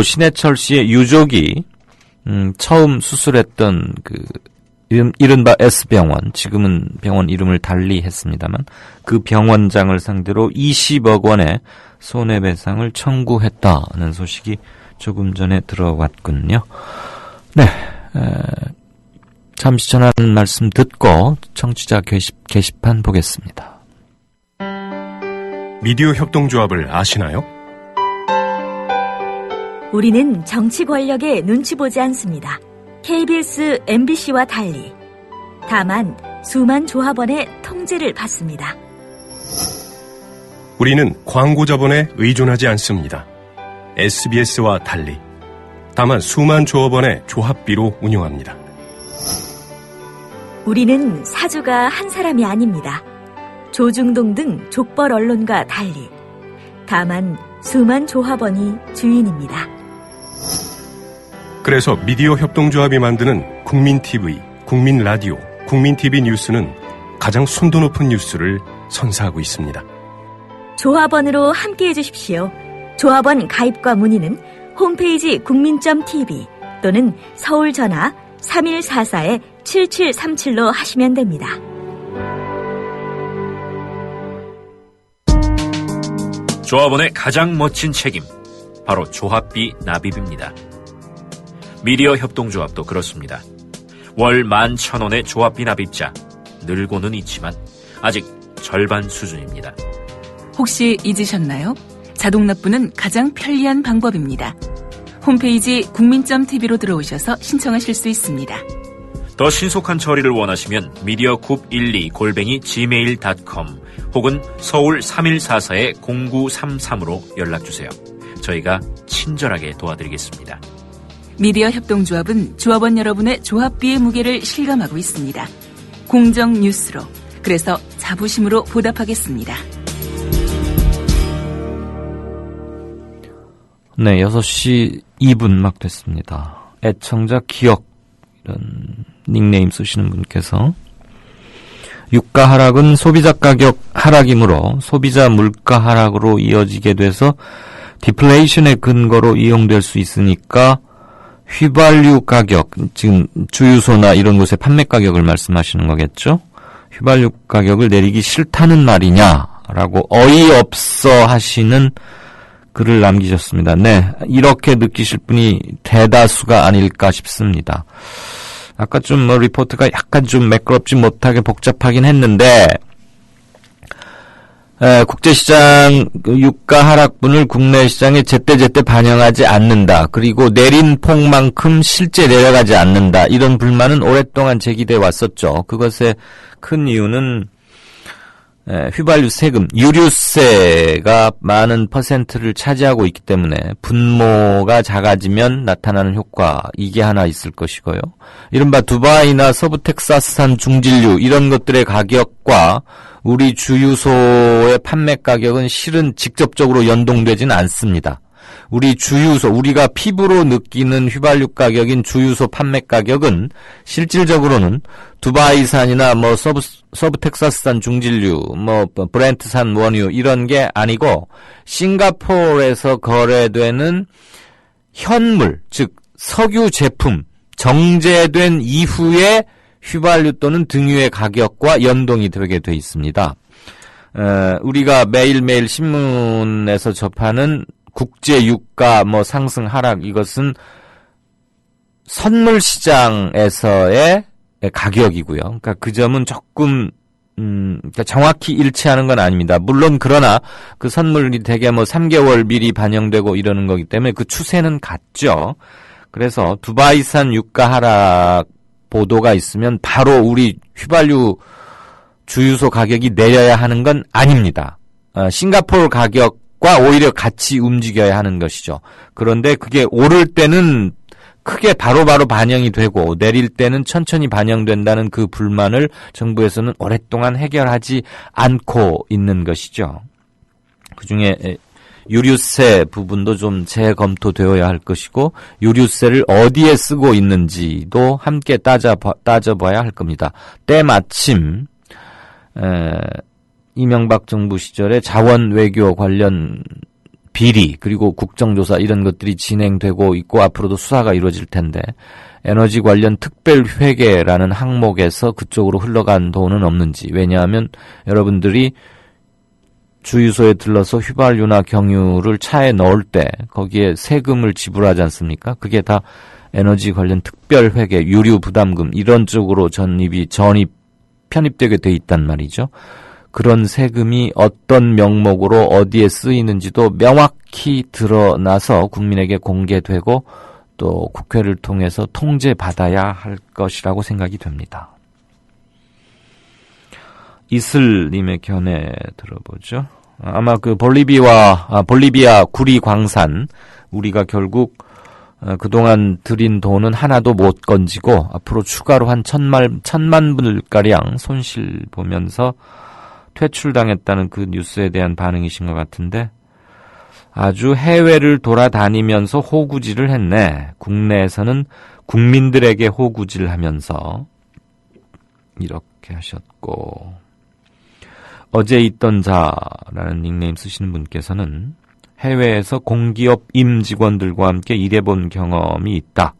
Speaker 2: 신해철 씨의 유족이 처음 수술했던 이른바 S병원, 지금은 병원 이름을 달리 했습니다만 그 병원장을 상대로 20억 원의 손해배상을 청구했다는 소식이 조금 전에 들어왔군요. 네, 잠시 전하는 말씀 듣고 청취자 게시판 보겠습니다.
Speaker 7: 미디어 협동조합을 아시나요?
Speaker 8: 우리는 정치 권력에 눈치 보지 않습니다. KBS, MBC와 달리. 다만 수만 조합원의 통제를 받습니다.
Speaker 7: 우리는 광고 자본에 의존하지 않습니다. SBS와 달리. 다만 수만 조합원의 조합비로 운영합니다.
Speaker 8: 우리는 사주가 한 사람이 아닙니다. 조중동 등 족벌 언론과 달리. 다만 수만 조합원이 주인입니다.
Speaker 7: 그래서 미디어 협동조합이 만드는 국민TV, 국민라디오, 국민TV 뉴스는 가장 순도 높은 뉴스를 선사하고 있습니다.
Speaker 8: 조합원으로 함께해 주십시오. 조합원 가입과 문의는 홈페이지 국민.tv 또는 서울 전화 3144-7737로 하시면 됩니다.
Speaker 9: 조합원의 가장 멋진 책임, 바로 조합비 납입입니다. 미디어 협동조합도 그렇습니다. 월 11,000원의 조합비 납입자. 늘고는 있지만 아직 절반 수준입니다.
Speaker 10: 혹시 잊으셨나요? 자동 납부는 가장 편리한 방법입니다. 홈페이지 국민.tv로 들어오셔서 신청하실 수 있습니다.
Speaker 9: 더 신속한 처리를 원하시면 mediacoup12@gmail.com 혹은 서울 3144-0933으로 연락주세요. 저희가 친절하게 도와드리겠습니다.
Speaker 10: 미디어 협동조합은 조합원 여러분의 조합비의 무게를 실감하고 있습니다. 공정 뉴스로, 그래서 자부심으로 보답하겠습니다.
Speaker 2: 네, 6시 2분 막 됐습니다. 애청자 기억, 이런 닉네임 쓰시는 분께서 유가 하락은 소비자 가격 하락이므로 소비자 물가 하락으로 이어지게 돼서 디플레이션의 근거로 이용될 수 있으니까 휘발유 가격, 지금 주유소나 이런 곳의 판매 가격을 말씀하시는 거겠죠? 휘발유 가격을 내리기 싫다는 말이냐라고 어이없어 하시는 글을 남기셨습니다. 네, 이렇게 느끼실 분이 대다수가 아닐까 싶습니다. 아까 좀 리포트가 약간 좀 매끄럽지 못하게 복잡하긴 했는데, 국제시장 유가 하락분을 국내 시장에 제때제때 반영하지 않는다. 그리고 내린 폭만큼 실제 내려가지 않는다. 이런 불만은 오랫동안 제기돼 왔었죠. 그것의 큰 이유는 휘발유 세금, 유류세가 많은 퍼센트를 차지하고 있기 때문에 분모가 작아지면 나타나는 효과, 이게 하나 있을 것이고요. 이른바 두바이나 서부 텍사스산 중진류 이런 것들의 가격과 우리 주유소의 판매 가격은 실은 직접적으로 연동되진 않습니다. 우리 주유소, 우리가 피부로 느끼는 휘발유 가격인 주유소 판매 가격은 실질적으로는 두바이산이나 서부 텍사스산 중진류, 브렌트산 원유 이런 게 아니고 싱가포르에서 거래되는 현물, 즉 석유 제품 정제된 이후에 휘발유 또는 등유의 가격과 연동이 되게 돼 있습니다. 우리가 매일매일 신문에서 접하는 국제 유가 상승 하락, 이것은 선물 시장에서의 가격이고요. 그러니까 그 점은 조금 그러니까 정확히 일치하는 건 아닙니다. 물론 그러나 그 선물이 대개 3개월 미리 반영되고 이러는 거기 때문에 그 추세는 같죠. 그래서 두바이산 유가 하락 보도가 있으면 바로 우리 휘발유 주유소 가격이 내려야 하는 건 아닙니다. 싱가포르 가격과 오히려 같이 움직여야 하는 것이죠. 그런데 그게 오를 때는 크게 바로바로 반영이 되고 내릴 때는 천천히 반영된다는 그 불만을 정부에서는 오랫동안 해결하지 않고 있는 것이죠. 그중에 유류세 부분도 좀 재검토되어야 할 것이고 유류세를 어디에 쓰고 있는지도 함께 따져봐야 할 겁니다. 때마침 이명박 정부 시절에 자원 외교 관련 비리 그리고 국정조사 이런 것들이 진행되고 있고 앞으로도 수사가 이루어질 텐데 에너지 관련 특별회계라는 항목에서 그쪽으로 흘러간 돈은 없는지, 왜냐하면 여러분들이 주유소에 들러서 휘발유나 경유를 차에 넣을 때 거기에 세금을 지불하지 않습니까? 그게 다 에너지 관련 특별회계, 유류 부담금 이런 쪽으로 편입되게 돼 있단 말이죠. 그런 세금이 어떤 명목으로 어디에 쓰이는지도 명확히 드러나서 국민에게 공개되고 또 국회를 통해서 통제받아야 할 것이라고 생각이 됩니다. 이슬님의 견해 들어보죠. 아마 그 볼리비아 구리 광산, 우리가 결국 그동안 들인 돈은 하나도 못 건지고 앞으로 추가로 한 1,000만 불가량 손실 보면서 퇴출당했다는 그 뉴스에 대한 반응이신 것 같은데, 아주 해외를 돌아다니면서 호구질을 했네. 국내에서는 국민들에게 호구질하면서 이렇게 하셨고, 어제 있던 자라는 닉네임 쓰시는 분께서는 해외에서 공기업 임직원들과 함께 일해본 경험이 있다.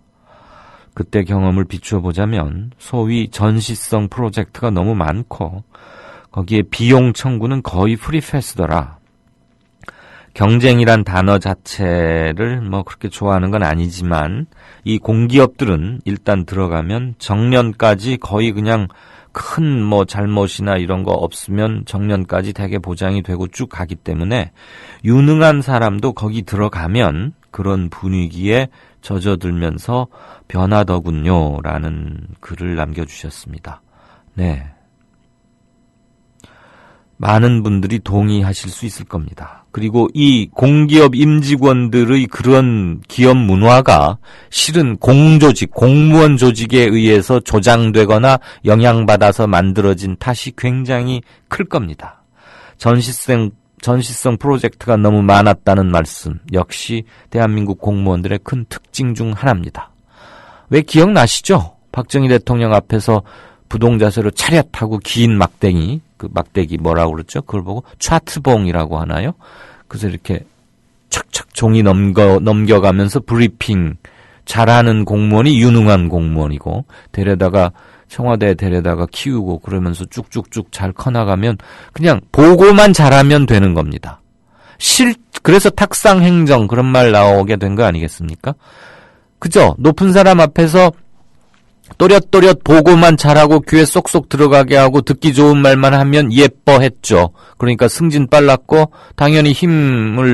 Speaker 2: 그때 경험을 비추어 보자면 소위 전시성 프로젝트가 너무 많고 거기에 비용 청구는 거의 프리패스더라. 경쟁이란 단어 자체를 뭐 그렇게 좋아하는 건 아니지만 이 공기업들은 일단 들어가면 정년까지 거의 그냥 큰 뭐 잘못이나 이런 거 없으면 정년까지 대개 보장이 되고 쭉 가기 때문에 유능한 사람도 거기 들어가면 그런 분위기에 젖어들면서 변하더군요. 라는 글을 남겨주셨습니다. 네. 많은 분들이 동의하실 수 있을 겁니다. 그리고 이 공기업 임직원들의 그런 기업 문화가 실은 공조직, 공무원 조직에 의해서 조장되거나 영향받아서 만들어진 탓이 굉장히 클 겁니다. 전시성 프로젝트가 너무 많았다는 말씀 역시 대한민국 공무원들의 큰 특징 중 하나입니다. 왜 기억나시죠? 박정희 대통령 앞에서 부동자세로 차렷하고 긴 막대기, 그 막대기 뭐라고 그랬죠? 그걸 보고 차트봉이라고 하나요? 그래서 이렇게 착착 종이 넘겨가면서 브리핑 잘하는 공무원이 유능한 공무원이고 청와대에 데려다가 키우고 그러면서 쭉쭉쭉 잘 커나가면 그냥 보고만 잘하면 되는 겁니다. 그래서 탁상행정 그런 말 나오게 된 거 아니겠습니까? 그죠? 높은 사람 앞에서 또렷또렷 보고만 잘하고 귀에 쏙쏙 들어가게 하고 듣기 좋은 말만 하면 예뻐했죠. 그러니까 승진 빨랐고 당연히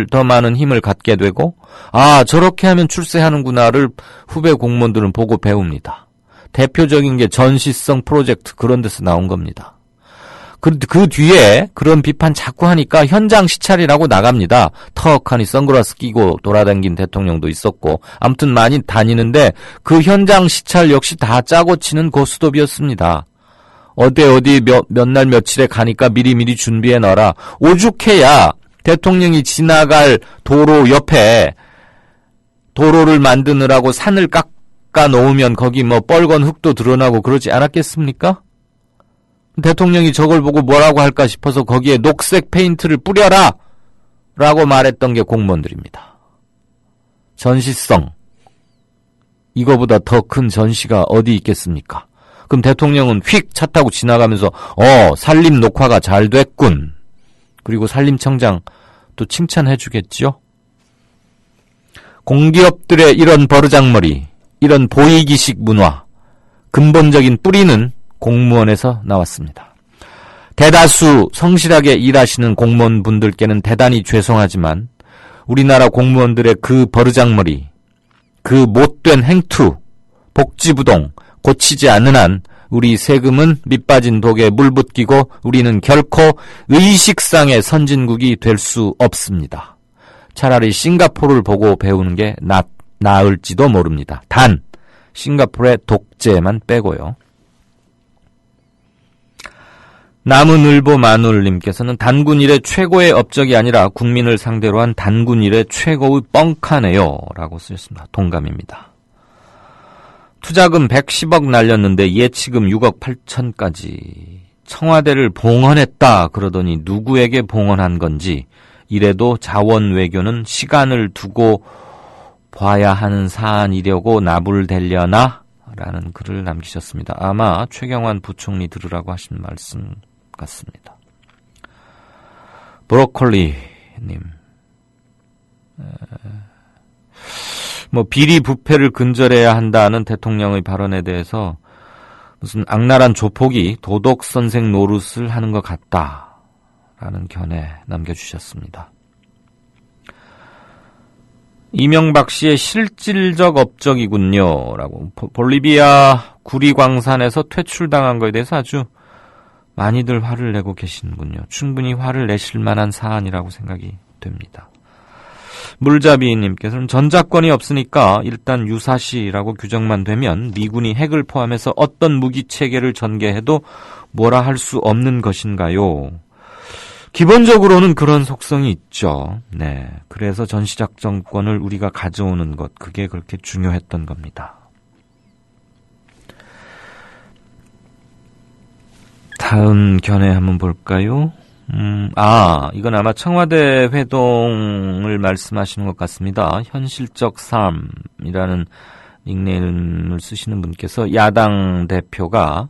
Speaker 2: 더 많은 힘을 갖게 되고 저렇게 하면 출세하는구나를 후배 공무원들은 보고 배웁니다. 대표적인 게 전시성 프로젝트 그런 데서 나온 겁니다. 그 뒤에 그런 비판 자꾸 하니까 현장 시찰이라고 나갑니다. 턱하니 선글라스 끼고 돌아다닌 대통령도 있었고 아무튼 많이 다니는데 그 현장 시찰 역시 다 짜고 치는 고스톱이었습니다. 어디 몇 날 며칠에 가니까 미리미리 준비해 놔라. 오죽해야 대통령이 지나갈 도로 옆에 도로를 만드느라고 산을 깎아 놓으면 거기 뭐 뻘건 흙도 드러나고 그러지 않았겠습니까? 대통령이 저걸 보고 뭐라고 할까 싶어서 거기에 녹색 페인트를 뿌려라! 라고 말했던 게 공무원들입니다. 전시성. 이거보다 더 큰 전시가 어디 있겠습니까? 그럼 대통령은 휙 차 타고 지나가면서 산림 녹화가 잘 됐군. 그리고 산림청장 또 칭찬해 주겠죠? 공기업들의 이런 버르장머리, 이런 보이기식 문화, 근본적인 뿌리는 공무원에서 나왔습니다. 대다수 성실하게 일하시는 공무원분들께는 대단히 죄송하지만 우리나라 공무원들의 그 버르장머리, 그 못된 행투, 복지부동 고치지 않는 한 우리 세금은 밑빠진 독에 물 붓기고 우리는 결코 의식상의 선진국이 될 수 없습니다. 차라리 싱가포르를 보고 배우는 게 나을지도 모릅니다. 단 싱가포르의 독재만 빼고요. 나무늘보 마눌님께서는 단군 일의 최고의 업적이 아니라 국민을 상대로 한 단군 일의 최고의 뻥카네요 라고 쓰셨습니다. 동감입니다. 투자금 110억 날렸는데 예치금 6억 8천까지 청와대를 봉헌했다 그러더니 누구에게 봉헌한 건지 이래도 자원 외교는 시간을 두고 봐야 하는 사안이려고 나불대려나? 라는 글을 남기셨습니다. 아마 최경환 부총리 들으라고 하신 말씀 같습니다. 브로콜리님, 비리 부패를 근절해야 한다는 대통령의 발언에 대해서 무슨 악랄한 조폭이 도덕 선생 노릇을 하는 것 같다라는 견해 남겨주셨습니다. 이명박 씨의 실질적 업적이군요 라고 볼리비아 구리광산에서 퇴출당한 것에 대해서 아주 많이들 화를 내고 계시는군요. 충분히 화를 내실 만한 사안이라고 생각이 됩니다. 물잡이님께서는 전자권이 없으니까 일단 유사시라고 규정만 되면 미군이 핵을 포함해서 어떤 무기체계를 전개해도 뭐라 할 수 없는 것인가요? 기본적으로는 그런 속성이 있죠. 네, 그래서 전시작전권을 우리가 가져오는 것, 그게 그렇게 중요했던 겁니다. 다음 견해 한번 볼까요? 이건 아마 청와대 회동을 말씀하시는 것 같습니다. 현실적 삶이라는 닉네임을 쓰시는 분께서 야당 대표가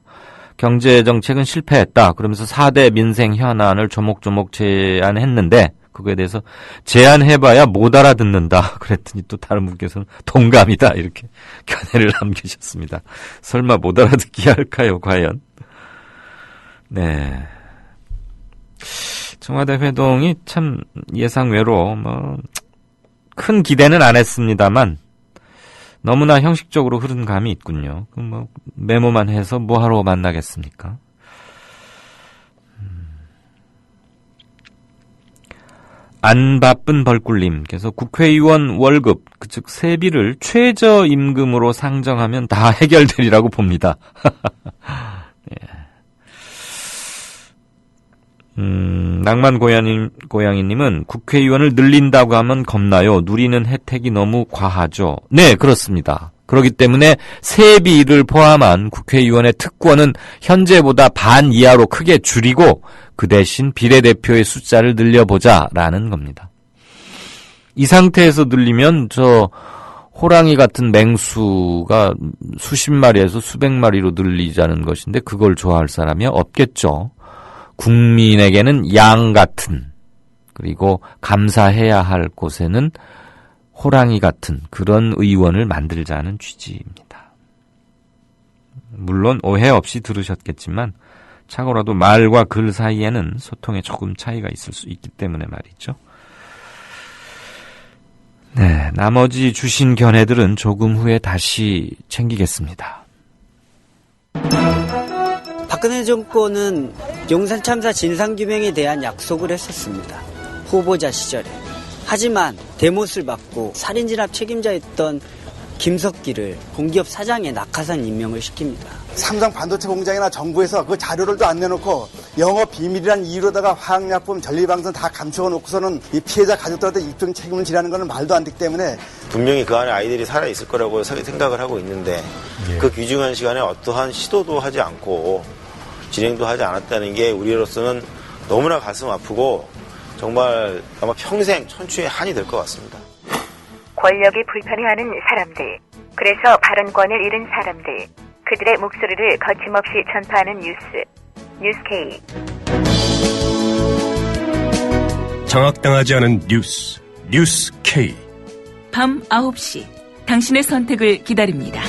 Speaker 2: 경제정책은 실패했다. 그러면서 4대 민생 현안을 조목조목 제안했는데 그거에 대해서 제안해봐야 못 알아듣는다. 그랬더니 또 다른 분께서는 동감이다. 이렇게 견해를 남기셨습니다. 설마 못 알아듣게 할까요, 과연? 네. 청와대 회동이 참 예상외로 큰 기대는 안 했습니다만 너무나 형식적으로 흐른 감이 있군요. 메모만 해서 뭐하러 만나겠습니까? 안 바쁜 벌꿀님께서 국회의원 월급, 즉 세비를 최저임금으로 상정하면 다 해결되리라고 봅니다. 예. 낭만 고양이님은 국회의원을 늘린다고 하면 겁나요. 누리는 혜택이 너무 과하죠. 네, 그렇습니다. 그렇기 때문에 세비를 포함한 국회의원의 특권은 현재보다 반 이하로 크게 줄이고 그 대신 비례대표의 숫자를 늘려보자라는 겁니다. 이 상태에서 늘리면 호랑이 같은 맹수가 수십 마리에서 수백 마리로 늘리자는 것인데 그걸 좋아할 사람이 없겠죠. 국민에게는 양 같은, 그리고 감사해야 할 곳에는 호랑이 같은 그런 의원을 만들자는 취지입니다. 물론 오해 없이 들으셨겠지만 참고라도 말과 글 사이에는 소통에 조금 차이가 있을 수 있기 때문에 말이죠. 네, 나머지 주신 견해들은 조금 후에 다시 챙기겠습니다.
Speaker 11: 박근혜 정권은 용산 참사 진상규명에 대한 약속을 했었습니다. 후보자 시절에. 하지만 대못을 받고 살인진압 책임자였던 김석기를 공기업 사장에 낙하산 임명을 시킵니다.
Speaker 12: 삼성 반도체 공장이나 정부에서 그 자료를 안 내놓고 영업 비밀이란 이유로다가 화학약품, 전리방송 다 감추어 놓고서는 이 피해자 가족들한테 입증 책임을 지라는 건 말도 안 되기 때문에
Speaker 13: 분명히 그 안에 아이들이 살아있을 거라고 생각을 하고 있는데 그 귀중한 시간에 어떠한 시도도 하지 않고 진행도 하지 않았다는 게 우리로서는 너무나 가슴 아프고 정말 아마 평생 천추의 한이 될 것 같습니다.
Speaker 14: 권력이 불편해하는 사람들, 그래서 발언권을 잃은 사람들, 그들의 목소리를 거침없이 전파하는 뉴스 K.
Speaker 7: 장악당하지 않은 뉴스 K.
Speaker 10: 밤 9시, 당신의 선택을 기다립니다.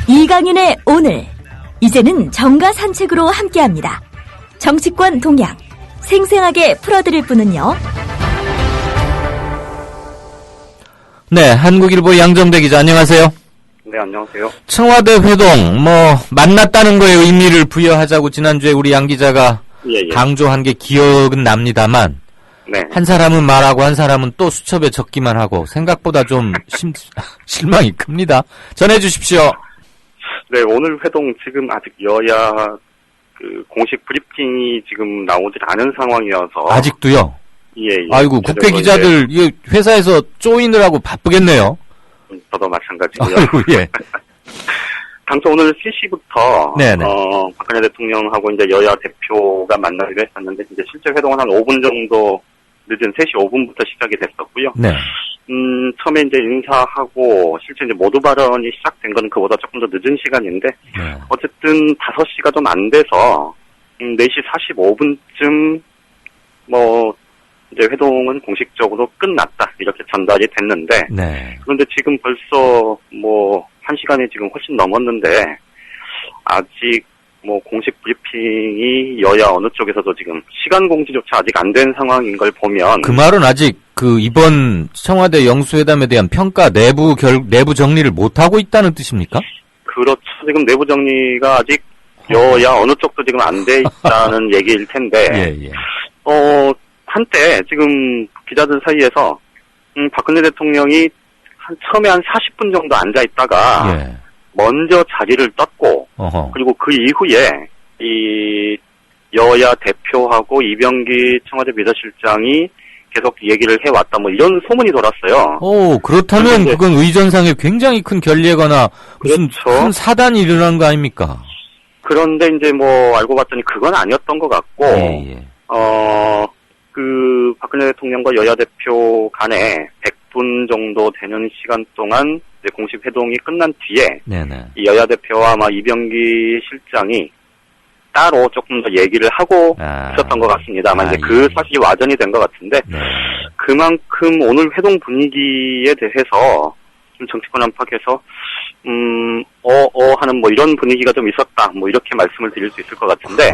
Speaker 8: 이강윤의 오늘, 이제는 정가 산책으로 함께합니다. 정치권 동향, 생생하게 풀어드릴 분은요.
Speaker 2: 네, 한국일보 양정대 기자 안녕하세요.
Speaker 15: 네, 안녕하세요.
Speaker 2: 청와대 회동 만났다는 거에 의미를 부여하자고 지난주에 우리 양 기자가 강조한 게 기억은 납니다만
Speaker 15: 네.
Speaker 2: 한 사람은 말하고 한 사람은 또 수첩에 적기만 하고 생각보다 좀 실망이 큽니다. 전해 주십시오.
Speaker 15: 네, 오늘 회동 지금 아직 여야 공식 브리핑이 지금 나오질 않은 상황이어서
Speaker 2: 아직도요?
Speaker 15: 예.
Speaker 2: 아이고, 국회 기자들 회사에서 조이느라고 바쁘겠네요.
Speaker 15: 저도 마찬가지고요.
Speaker 2: 아이고, 예.
Speaker 15: 당초 오늘 3시부터
Speaker 2: 네네.
Speaker 15: 박근혜 대통령하고 이제 여야 대표가 만나기로 했었는데 이제 실제 회동은 한 5분 정도 늦은 3시 5분부터 시작이 됐었고요.
Speaker 2: 네.
Speaker 15: 처음에 이제 인사하고 실제 이제 모두 발언이 시작된 건 그보다 조금 더 늦은 시간인데
Speaker 2: 네.
Speaker 15: 어쨌든 5시가 좀 안 돼서 4시 45분쯤 이제 회동은 공식적으로 끝났다 이렇게 전달이 됐는데
Speaker 2: 네.
Speaker 15: 그런데 지금 벌써 1시간이 지금 훨씬 넘었는데 아직 공식 브리핑이 여야 어느 쪽에서도 지금 시간 공지조차 아직 안 된 상황인 걸 보면
Speaker 2: 그 말은 아직 이번 청와대 영수회담에 대한 평가 내부 정리를 못 하고 있다는 뜻입니까?
Speaker 15: 그렇죠. 지금 내부 정리가 아직 여야 어느 쪽도 지금 안 돼 있다는 얘기일 텐데
Speaker 2: 예.
Speaker 15: 한때 지금 기자들 사이에서 박근혜 대통령이 처음에 한 40분 정도 앉아 있다가
Speaker 2: 예.
Speaker 15: 먼저 자리를 떴고 그리고 그 이후에 이 여야 대표하고 이병기 청와대 비서실장이 계속 얘기를 해왔다 이런 소문이 돌았어요.
Speaker 2: 오, 그렇다면 그건 의전상에 굉장히 큰 결례거나 무슨
Speaker 15: 그렇죠.
Speaker 2: 큰 사단이 일어난 거 아닙니까?
Speaker 15: 그런데 이제 알고 봤더니 그건 아니었던 것 같고
Speaker 2: 예.
Speaker 15: 박근혜 대통령과 여야 대표 간에 100분 정도 되는 시간 동안 이제 공식 회동이 끝난 뒤에
Speaker 2: 네네.
Speaker 15: 이 여야 대표와 아마 이병기 실장이 따로 조금 더 얘기를 하고 있었던 것 같습니다만 이제 그 사실이 와전이 된 것 같은데 그만큼 오늘 회동 분위기에 대해서 좀 정치권 안팎에서 하는 뭐 이런 분위기가 좀 있었다 뭐 이렇게 말씀을 드릴 수 있을 것 같은데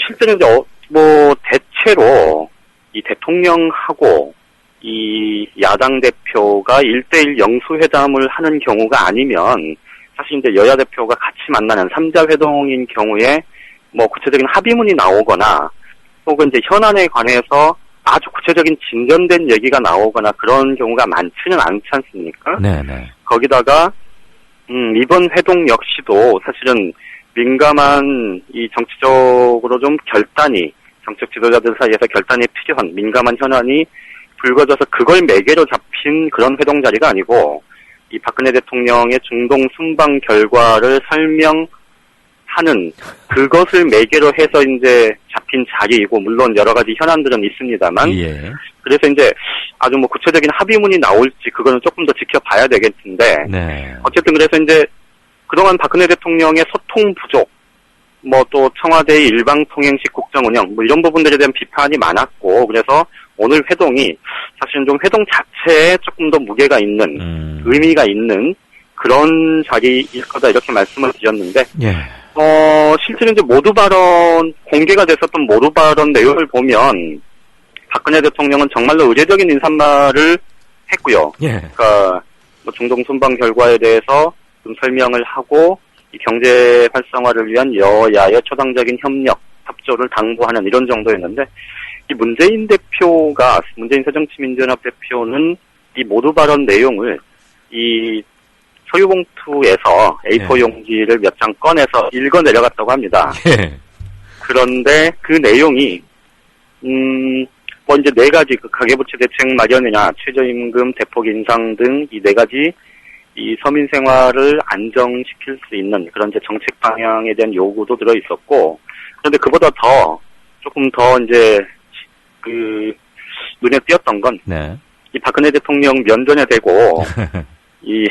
Speaker 15: 실제로 이제 뭐 대체로 이 대통령하고 이 야당 대표가 1대1 영수회담을 하는 경우가 아니면 사실 이제 여야 대표가 같이 만나는 3자 회동인 경우에 뭐 구체적인 합의문이 나오거나 혹은 이제 현안에 관해서 아주 구체적인 진전된 얘기가 나오거나 그런 경우가 많지는 않지 않습니까?
Speaker 2: 네네.
Speaker 15: 거기다가 이번 회동 역시도 사실은 민감한 이 정치적으로 좀 결단이 정책 지도자들 사이에서 결단이 필요한 민감한 현안이 불거져서 그걸 매개로 잡힌 그런 회동 자리가 아니고 이 박근혜 대통령의 중동 순방 결과를 설명하는 그것을 매개로 해서 이제 잡힌 자리이고 물론 여러 가지 현안들은 있습니다만 그래서 이제 아주 뭐 구체적인 합의문이 나올지 그거는 조금 더 지켜봐야 되겠는데 어쨌든 그래서 이제 그동안 박근혜 대통령의 소통 부족 뭐 또 청와대의 일방통행식 국정 운영 뭐 이런 부분들에 대한 비판이 많았고 그래서 오늘 회동이 사실은 좀 회동 자체에 조금 더 무게가 있는 의미가 있는 그런 자리일 거다 이렇게 말씀을 드렸는데 실제로 이제 모두 발언 공개가 됐었던 모두 발언 내용을 보면 박근혜 대통령은 정말로 의례적인 인사말을 했고요. 그러니까 뭐 중동 순방 결과에 대해서 좀 설명을 하고 이 경제 활성화를 위한 여야의 초당적인 협력, 협조를 당부하는 이런 정도였는데 이 문재인 새정치민주연합 대표는 이 모두 발언 내용을 이 소유봉투에서 A4 용지를 몇 장 꺼내서 읽어 내려갔다고 합니다. 그런데 그 내용이 뭐 이제 네 가지 그 가계부채 대책 마련이나 최저임금 대폭 인상 등 이 네 가지 이 서민 생활을 안정시킬 수 있는 그런 이제 정책 방향에 대한 요구도 들어 있었고 그런데 그보다 조금 더 이제 그 눈에 띄었던 건 이 박근혜 대통령 면전에 대고 이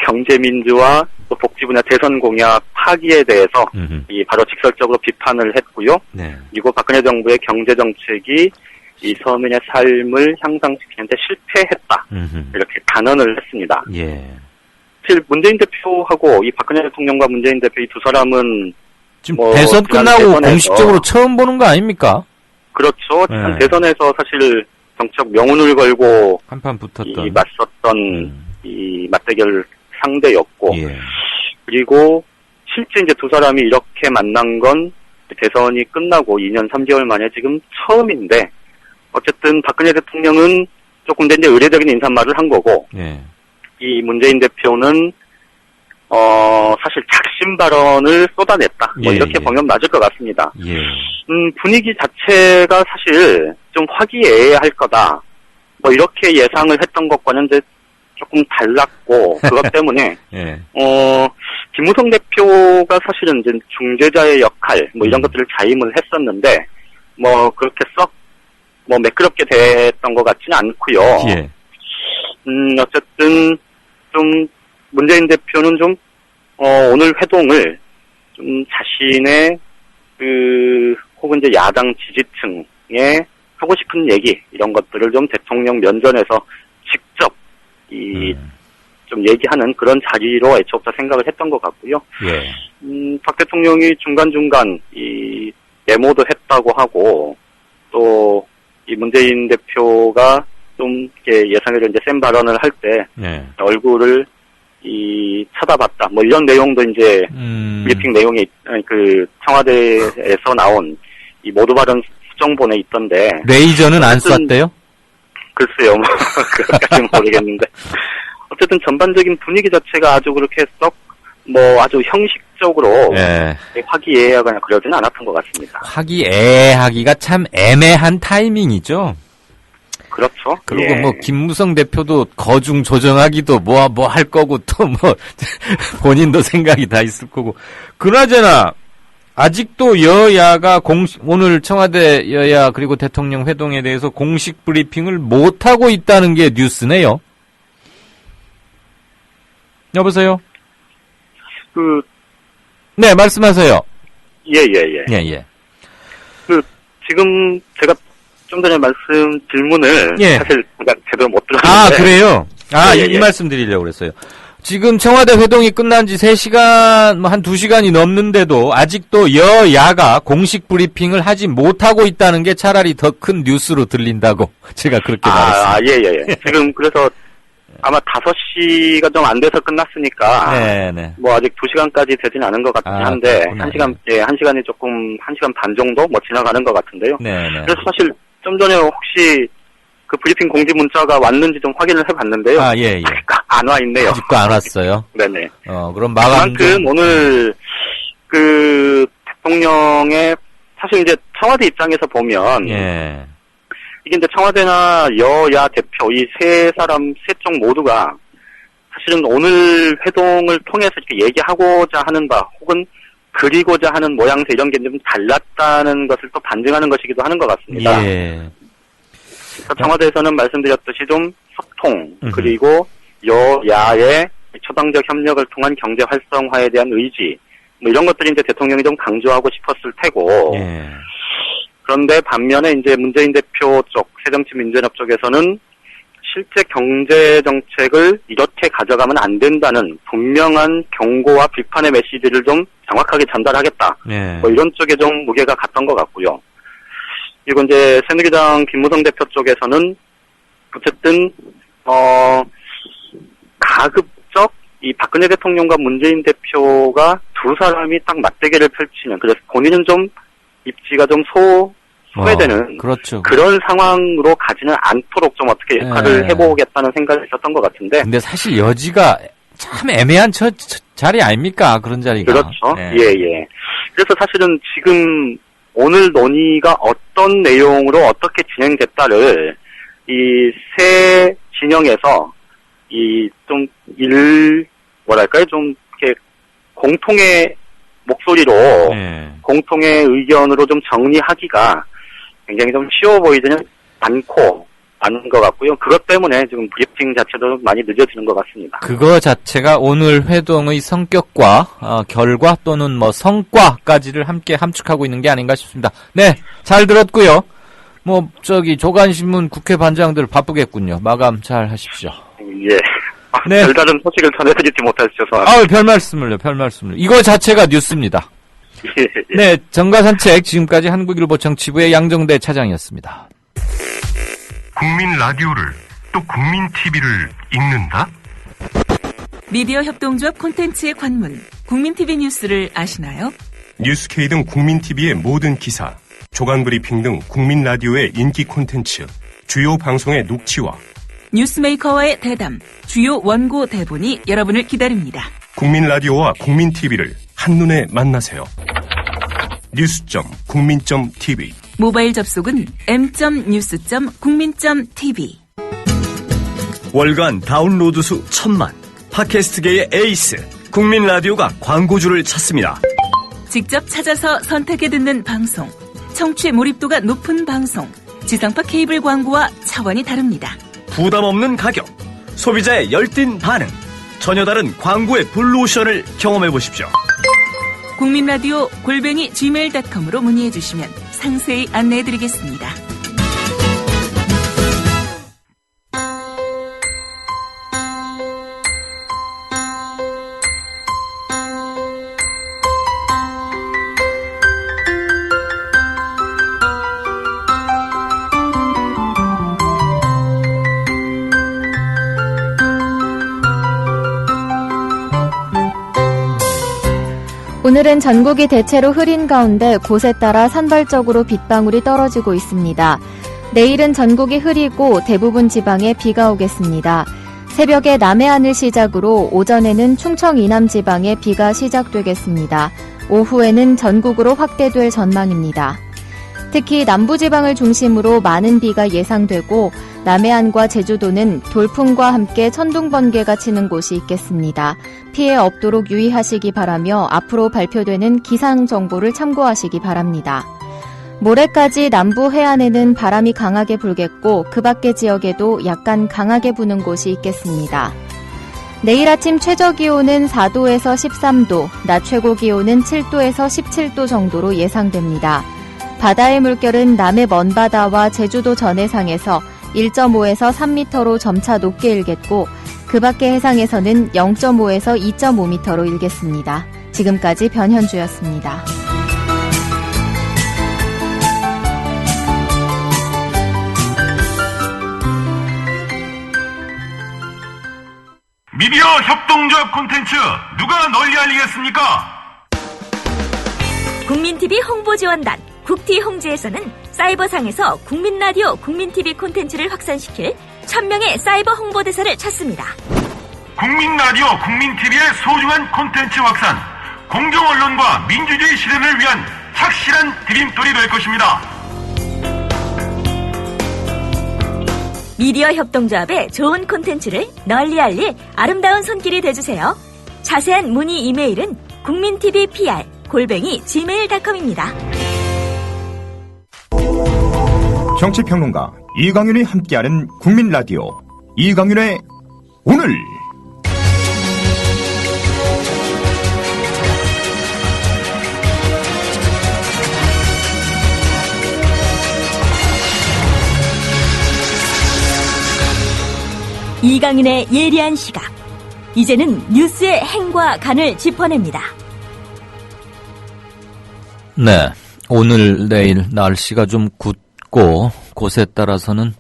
Speaker 15: 경제민주화 또 복지분야 대선 공약 파기에 대해서 이 바로 직설적으로 비판을 했고요. 그리고 박근혜 정부의 경제 정책이 이 서민의 삶을 향상시키는데 실패했다 이렇게 단언을 했습니다. 사실 문재인 대표하고 이 박근혜 대통령과 문재인 대표 이 두 사람은
Speaker 2: 지금 뭐 대선 끝나고 공식적으로 처음 보는 거 아닙니까?
Speaker 15: 그렇죠. 대선에서 사실 정책 명운을 걸고
Speaker 2: 한판 붙었던
Speaker 15: 이 맞섰던 이 맞대결 상대였고 그리고 실제 이제 두 사람이 이렇게 만난 건 대선이 끝나고 2년 3개월 만에 지금 처음인데 어쨌든 박근혜 대통령은 조금 더 이제 의례적인 인사말을 한 거고 이 문재인 대표는 사실 작심 발언을 쏟아냈다. 뭐 이렇게 보면 맞을 것 같습니다. 분위기 자체가 사실 좀 화기애애할 거다. 뭐 이렇게 예상을 했던 것과는 이제 조금 달랐고 그것 때문에 김무성 대표가 사실은 이제 중재자의 역할 뭐 이런 것들을 자임을 했었는데 뭐 그렇게 썩 뭐 매끄럽게 됐던 것 같지는 않고요. 어쨌든 좀 문재인 대표는 좀 오늘 회동을 좀 자신의 그 혹은 이제 야당 지지층에 하고 싶은 얘기 이런 것들을 좀 대통령 면전에서 직접 좀 얘기하는 그런 자리로 애초부터 생각을 했던 것 같고요. 박 대통령이 중간중간 이 메모도 했다고 하고 또 이 문재인 대표가 좀 이렇게 예상외로 이제 센 발언을 할 때 얼굴을 쳐다봤다. 뭐 이런 내용도 이제 브리핑 내용이 그 청와대에서 나온 이 모두 발언 수정본에 있던데.
Speaker 2: 레이저는 안 쐈대요?
Speaker 15: 글쎄요, 뭐 그것까지는 모르겠는데. 어쨌든 전반적인 분위기 자체가 아주 그렇게 뭐 아주 형식적으로 화기애애하거나 그러지는 않았던 것 같습니다.
Speaker 2: 화기애애하기가 참 애매한 타이밍이죠.
Speaker 15: 그렇죠.
Speaker 2: 그리고 뭐 김무성 대표도 거중 조정하기도 뭐 할 거고 또 뭐 본인도 생각이 다 있을 거고. 그나저나 아직도 여야가 오늘 청와대 여야 그리고 대통령 회동에 대해서 공식 브리핑을 못 하고 있다는 게 뉴스네요. 여보세요?
Speaker 15: 네,
Speaker 2: 말씀하세요. 예.
Speaker 15: 지금 제가 좀 전에 질문을 사실 제가 제대로 못 들었는데.
Speaker 2: 아, 그래요? 이 말씀 드리려고 그랬어요. 지금 청와대 회동이 끝난 지 3시간, 한 2시간이 넘는데도 아직도 여야가 공식 브리핑을 하지 못하고 있다는 게 차라리 더 큰 뉴스로 들린다고 제가 그렇게 말했습니다.
Speaker 15: 지금 그래서 아마 5시가 좀 안 돼서 끝났으니까.
Speaker 2: 네네.
Speaker 15: 뭐 아직 2시간까지 되진 않은 것 같긴 한데, 1시간이 조금, 1시간 반 정도 지나가는 것 같은데요.
Speaker 2: 네네.
Speaker 15: 그래서 사실 좀 전에 혹시 그 브리핑 공지 문자가 왔는지 좀 확인을 해봤는데요.
Speaker 2: 예.
Speaker 15: 아직 안 와 있네요.
Speaker 2: 아직도 안 왔어요?
Speaker 15: 네네.
Speaker 2: 그럼 마감.
Speaker 15: 그만큼 오늘 그 대통령의 사실 이제 청와대 입장에서 보면. 이게 이제 청와대나 여야 대표 이 세 쪽 모두가 사실은 오늘 회동을 통해서 이렇게 얘기하고자 하는 바 혹은 그리고자 하는 모양새 이런 게 좀 달랐다는 것을 또 반증하는 것이기도 하는 것 같습니다. 그래서 청와대에서는 말씀드렸듯이 좀 소통 그리고 여야의 초당적 협력을 통한 경제 활성화에 대한 의지 뭐 이런 것들이 이제 대통령이 좀 강조하고 싶었을 테고. 그런데 반면에 이제 문재인 대표 쪽, 새정치민주연합 쪽에서는 실제 경제 정책을 이렇게 가져가면 안 된다는 분명한 경고와 비판의 메시지를 좀 정확하게 전달하겠다. 뭐 이런 쪽에 좀 무게가 갔던 것 같고요. 그리고 이제 새누리당 김무성 대표 쪽에서는 어쨌든 가급적 이 박근혜 대통령과 문재인 대표가 두 사람이 딱 맞대결을 펼치는 그래서 본인은 좀 입지가 좀 소외되는
Speaker 2: 그렇죠.
Speaker 15: 그런 상황으로 가지는 않도록 좀 어떻게 역할을 해보겠다는 생각이 있었던 것 같은데.
Speaker 2: 근데 사실 여지가 참 애매한 자리 아닙니까? 그런 자리가.
Speaker 15: 그렇죠. 예. 그래서 사실은 지금 오늘 논의가 어떤 내용으로 어떻게 진행됐다를 이 세 진영에서 이 좀 좀 이렇게 공통의 목소리로 공통의 의견으로 좀 정리하기가 굉장히 좀 쉬워 보이지는 않은 것 같고요. 그것 때문에 지금 브리핑 자체도 많이 늦어지는 것 같습니다.
Speaker 2: 그거 자체가 오늘 회동의 성격과 결과 또는 뭐 성과까지를 함께 함축하고 있는 게 아닌가 싶습니다. 네, 잘 들었고요. 조간신문 국회 반장들 바쁘겠군요. 마감 잘 하십시오.
Speaker 15: 예. 별다른 소식을 전해드리지 못해서 죄송합니다.
Speaker 2: 별 말씀을요. 이거 자체가 뉴스입니다. 네, 정가산책 지금까지 한국일보 정치부의 양정대 차장이었습니다.
Speaker 7: 국민 라디오를 또 국민 TV를 읽는다?
Speaker 10: 미디어 협동조합 콘텐츠의 관문, 국민 TV 뉴스를 아시나요?
Speaker 7: 뉴스K 등 국민 TV의 모든 기사, 조간 브리핑 등 국민 라디오의 인기 콘텐츠, 주요 방송의 녹취와
Speaker 10: 뉴스메이커와의 대담, 주요 원고 대본이 여러분을 기다립니다.
Speaker 7: 국민 라디오와 국민 TV를 한눈에 만나세요. news.국민.tv
Speaker 10: 모바일 접속은 m.news.국민.tv
Speaker 16: 월간 다운로드 수 1000만 팟캐스트계의 에이스 국민 라디오가 광고주를 찾습니다.
Speaker 10: 직접 찾아서 선택해 듣는 방송, 청취 몰입도가 높은 방송, 지상파 케이블 광고와 차원이 다릅니다.
Speaker 16: 부담 없는 가격, 소비자의 열띤 반응, 전혀 다른 광고의 블루오션을 경험해 보십시오.
Speaker 10: 국민라디오 @gmail.com으로 문의해 주시면 상세히 안내해 드리겠습니다.
Speaker 17: 오늘은 전국이 대체로 흐린 가운데 곳에 따라 산발적으로 빗방울이 떨어지고 있습니다. 내일은 전국이 흐리고 대부분 지방에 비가 오겠습니다. 새벽에 남해안을 시작으로 오전에는 충청 이남 지방에 비가 시작되겠습니다. 오후에는 전국으로 확대될 전망입니다. 특히 남부지방을 중심으로 많은 비가 예상되고 남해안과 제주도는 돌풍과 함께 천둥 번개가 치는 곳이 있겠습니다. 피해 없도록 유의하시기 바라며 앞으로 발표되는 기상 정보를 참고하시기 바랍니다. 모레까지 남부 해안에는 바람이 강하게 불겠고 그 밖의 지역에도 약간 강하게 부는 곳이 있겠습니다. 내일 아침 최저기온은 4도에서 13도, 낮 최고기온은 7도에서 17도 정도로 예상됩니다. 바다의 물결은 남해 먼바다와 제주도 전해상에서 1.5에서 3m로 점차 높게 일겠고 그 밖의 해상에서는 0.5에서 2.5m로 일겠습니다. 지금까지 변현주였습니다.
Speaker 1: 미디어 협동조합 콘텐츠 누가 널리 알리겠습니까?
Speaker 8: 국민TV 홍보지원단 국티홍지에서는 사이버상에서 국민라디오 국민TV 콘텐츠를 확산시킬 1000명의 사이버 홍보대사를 찾습니다.
Speaker 1: 국민라디오 국민TV의 소중한 콘텐츠 확산, 공정언론과 민주주의 실현을 위한 착실한 디딤돌이 될 것입니다.
Speaker 8: 미디어 협동조합의 좋은 콘텐츠를 널리 알릴 아름다운 손길이 되주세요. 자세한 문의 이메일은 국민TVPR@gmail.com입니다.
Speaker 1: 정치평론가 이강윤이 함께하는 국민라디오 이강윤의 오늘.
Speaker 8: 이강윤의 예리한 시각. 이제는 뉴스의 행과 간을 짚어냅니다.
Speaker 2: 네, 오늘 내일 날씨가 좀 굳고 곳에 따라서는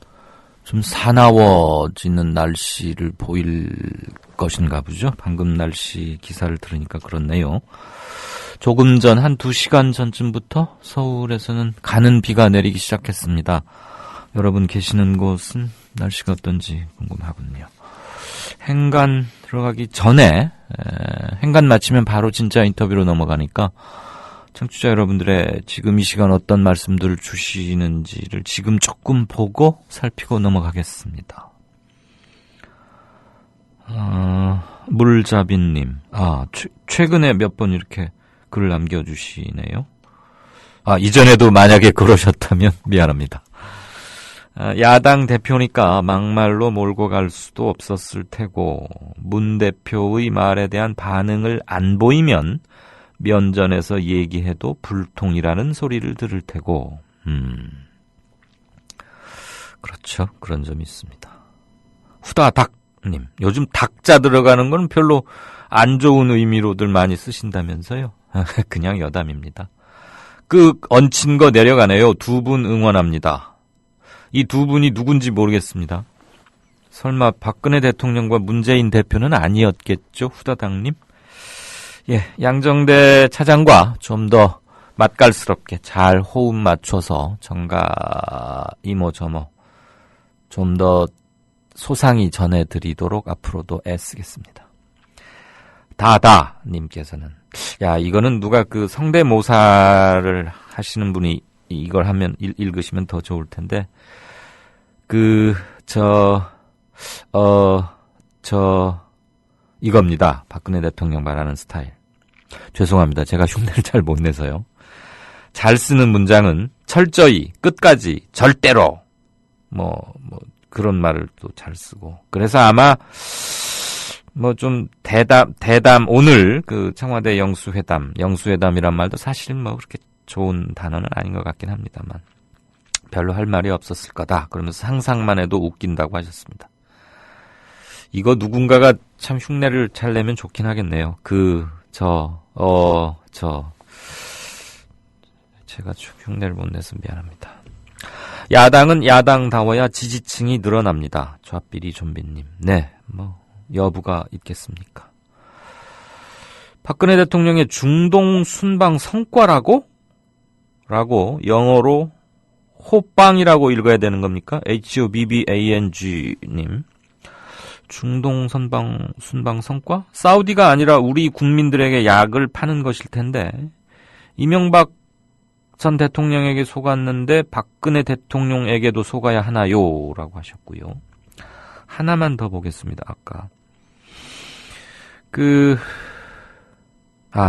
Speaker 2: 좀 사나워지는 날씨를 보일 것인가 보죠. 방금 날씨 기사를 들으니까 그렇네요. 조금 전 한 2시간 전쯤부터 서울에서는 가는 비가 내리기 시작했습니다. 여러분 계시는 곳은 날씨가 어떤지 궁금하군요. 행간 들어가기 전에 행간 마치면 바로 진짜 인터뷰로 넘어가니까 청취자 여러분들의 지금 이 시간 어떤 말씀들을 주시는지를 지금 조금 보고 살피고 넘어가겠습니다. 물자빈님, 최근에 몇 번 이렇게 글을 남겨주시네요. 이전에도 만약에 그러셨다면 미안합니다. 야당 대표니까 막말로 몰고 갈 수도 없었을 테고 문 대표의 말에 대한 반응을 안 보이면 면전에서 얘기해도 불통이라는 소리를 들을 테고 그렇죠. 그런 점이 있습니다. 후다닥님, 요즘 닭자 들어가는 건 별로 안 좋은 의미로들 많이 쓰신다면서요. 그냥 여담입니다. 얹힌 거 내려가네요. 2분 응원합니다. 이 2분이 누군지 모르겠습니다. 설마 박근혜 대통령과 문재인 대표는 아니었겠죠, 후다닥님? 예, 양정대 차장과 좀 더 맛깔스럽게 잘 호흡 맞춰서 정가 이모저모 좀 더 소상히 전해드리도록 앞으로도 애쓰겠습니다. 다다님께서는 이거는 누가 성대모사를 하시는 분이 이걸 하면 읽으시면 더 좋을 텐데 이겁니다. 박근혜 대통령 말하는 스타일. 죄송합니다. 제가 흉내를 잘 못 내서요. 잘 쓰는 문장은 철저히, 끝까지, 절대로, 그런 말을 또 잘 쓰고. 그래서 아마, 좀 대담, 오늘 청와대 영수회담이란 말도 사실 그렇게 좋은 단어는 아닌 것 같긴 합니다만. 별로 할 말이 없었을 거다. 그러면서 상상만 해도 웃긴다고 하셨습니다. 이거 누군가가 참 흉내를 잘 내면 좋긴 하겠네요. 제가 흉내를 못 내서 미안합니다. 야당은 야당다워야 지지층이 늘어납니다. 좌삐리 좀비님. 네, 여부가 있겠습니까? 박근혜 대통령의 중동 순방 성과라고? 영어로 호빵이라고 읽어야 되는 겁니까? HOBBANG님. 중동 순방 성과? 사우디가 아니라 우리 국민들에게 약을 파는 것일 텐데 이명박 전 대통령에게 속았는데 박근혜 대통령에게도 속아야 하나요? 라고 하셨고요. 하나만 더 보겠습니다. 아까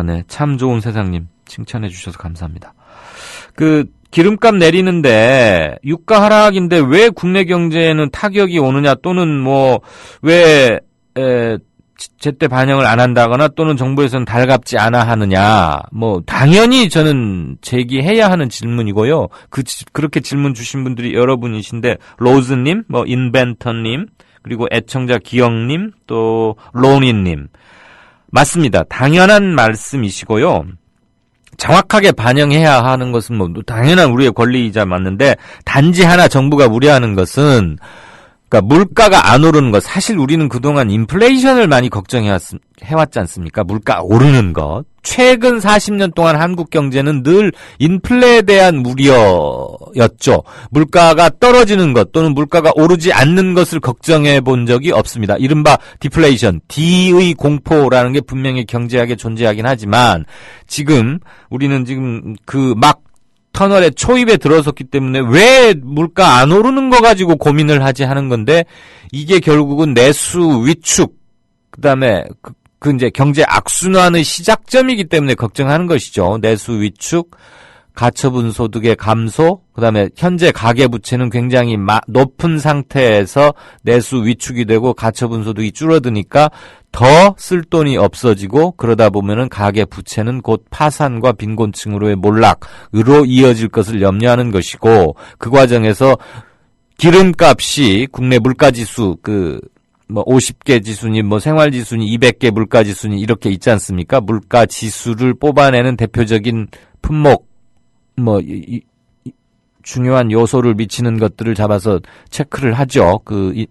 Speaker 2: 네, 참 좋은 세상님 칭찬해 주셔서 감사합니다. 기름값 내리는데 유가 하락인데 왜 국내 경제에는 타격이 오느냐 또는 왜 제때 반영을 안 한다거나 또는 정부에서는 달갑지 않아 하느냐. 뭐 당연히 저는 제기해야 하는 질문이고요. 그렇게 질문 주신 분들이 여러분이신데 로즈님, 뭐 인벤터님, 그리고 애청자 기영님, 또 로니님. 맞습니다. 당연한 말씀이시고요. 정확하게 반영해야 하는 것은 뭐 당연한 우리의 권리이자 맞는데 단지 하나 정부가 우려하는 것은 그러니까 물가가 안 오르는 것. 사실 우리는 그동안 인플레이션을 많이 걱정해왔지 않습니까? 물가 오르는 것. 최근 40년 동안 한국 경제는 늘 인플레에 대한 우려였죠. 물가가 떨어지는 것 또는 물가가 오르지 않는 것을 걱정해 본 적이 없습니다. 이른바 디플레이션, D의 공포라는 게 분명히 경제학에 존재하긴 하지만 우리는 지금 막 터널에 초입에 들어섰기 때문에 왜 물가 안 오르는 거 가지고 고민을 하지 하는 건데 이게 결국은 내수 위축 그다음에 이제 경제 악순환의 시작점이기 때문에 걱정하는 것이죠. 내수 위축, 가처분 소득의 감소, 그다음에 현재 가계 부채는 굉장히 높은 상태에서 내수 위축이 되고 가처분 소득이 줄어드니까 더 쓸 돈이 없어지고 그러다 보면은 가계 부채는 곧 파산과 빈곤층으로의 몰락으로 이어질 것을 염려하는 것이고 그 과정에서 기름값이 국내 물가지수 50개 지수니 생활지수니 200개 물가지수니 이렇게 있지 않습니까? 물가지수를 뽑아내는 대표적인 품목 중요한 요소를 미치는 것들을 잡아서 체크를 하죠.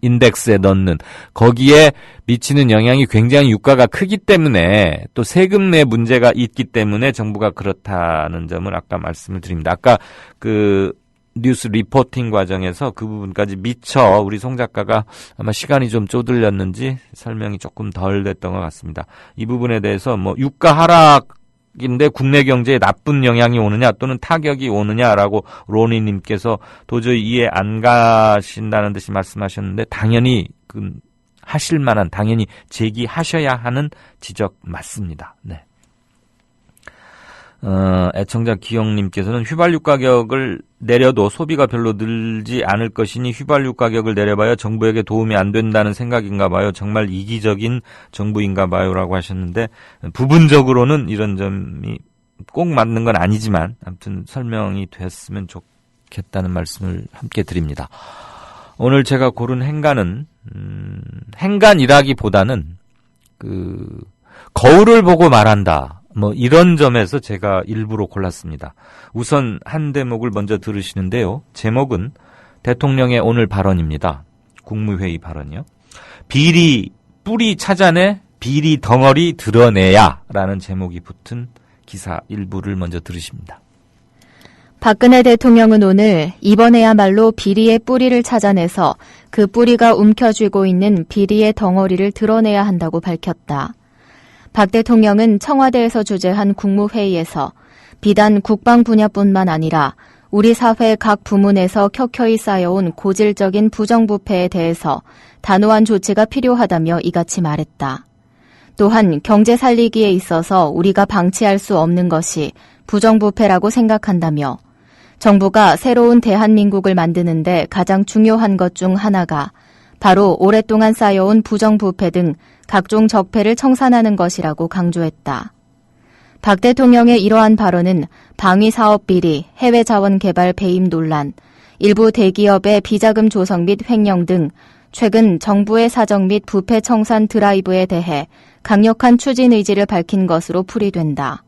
Speaker 2: 인덱스에 넣는. 거기에 미치는 영향이 굉장히 유가가 크기 때문에 또 세금 내 문제가 있기 때문에 정부가 그렇다는 점을 아까 말씀을 드립니다. 아까 뉴스 리포팅 과정에서 그 부분까지 미처 우리 송 작가가 아마 시간이 좀 쪼들렸는지 설명이 조금 덜 됐던 것 같습니다. 이 부분에 대해서 유가 하락인데 국내 경제에 나쁜 영향이 오느냐 또는 타격이 오느냐라고 로니님께서 도저히 이해 안 가신다는 듯이 말씀하셨는데 당연히 하실 만한 당연히 제기하셔야 하는 지적 맞습니다. 네. 애청자 기영님께서는 휘발유 가격을 내려도 소비가 별로 늘지 않을 것이니 휘발유 가격을 내려봐야 정부에게 도움이 안 된다는 생각인가 봐요. 정말 이기적인 정부인가 봐요. 라고 하셨는데 부분적으로는 이런 점이 꼭 맞는 건 아니지만 아무튼 설명이 됐으면 좋겠다는 말씀을 함께 드립니다. 오늘 제가 고른 행간은 행간이라기보다는 거울을 보고 말한다. 이런 점에서 제가 일부러 골랐습니다. 우선 한 대목을 먼저 들으시는데요. 제목은 대통령의 오늘 발언입니다. 국무회의 발언이요. 뿌리 찾아내 비리 덩어리 드러내야 라는 제목이 붙은 기사 일부를 먼저 들으십니다.
Speaker 17: 박근혜 대통령은 오늘 이번에야말로 비리의 뿌리를 찾아내서 그 뿌리가 움켜쥐고 있는 비리의 덩어리를 드러내야 한다고 밝혔다. 박 대통령은 청와대에서 주재한 국무회의에서 비단 국방 분야뿐만 아니라 우리 사회 각 부문에서 켜켜이 쌓여온 고질적인 부정부패에 대해서 단호한 조치가 필요하다며 이같이 말했다. 또한 경제 살리기에 있어서 우리가 방치할 수 없는 것이 부정부패라고 생각한다며 정부가 새로운 대한민국을 만드는데 가장 중요한 것 중 하나가 바로 오랫동안 쌓여온 부정부패 등 각종 적폐를 청산하는 것이라고 강조했다. 박 대통령의 이러한 발언은 방위사업 비리, 해외 자원 개발 배임 논란, 일부 대기업의 비자금 조성 및 횡령 등 최근 정부의 사정 및 부패 청산 드라이브에 대해 강력한 추진 의지를 밝힌 것으로 풀이된다.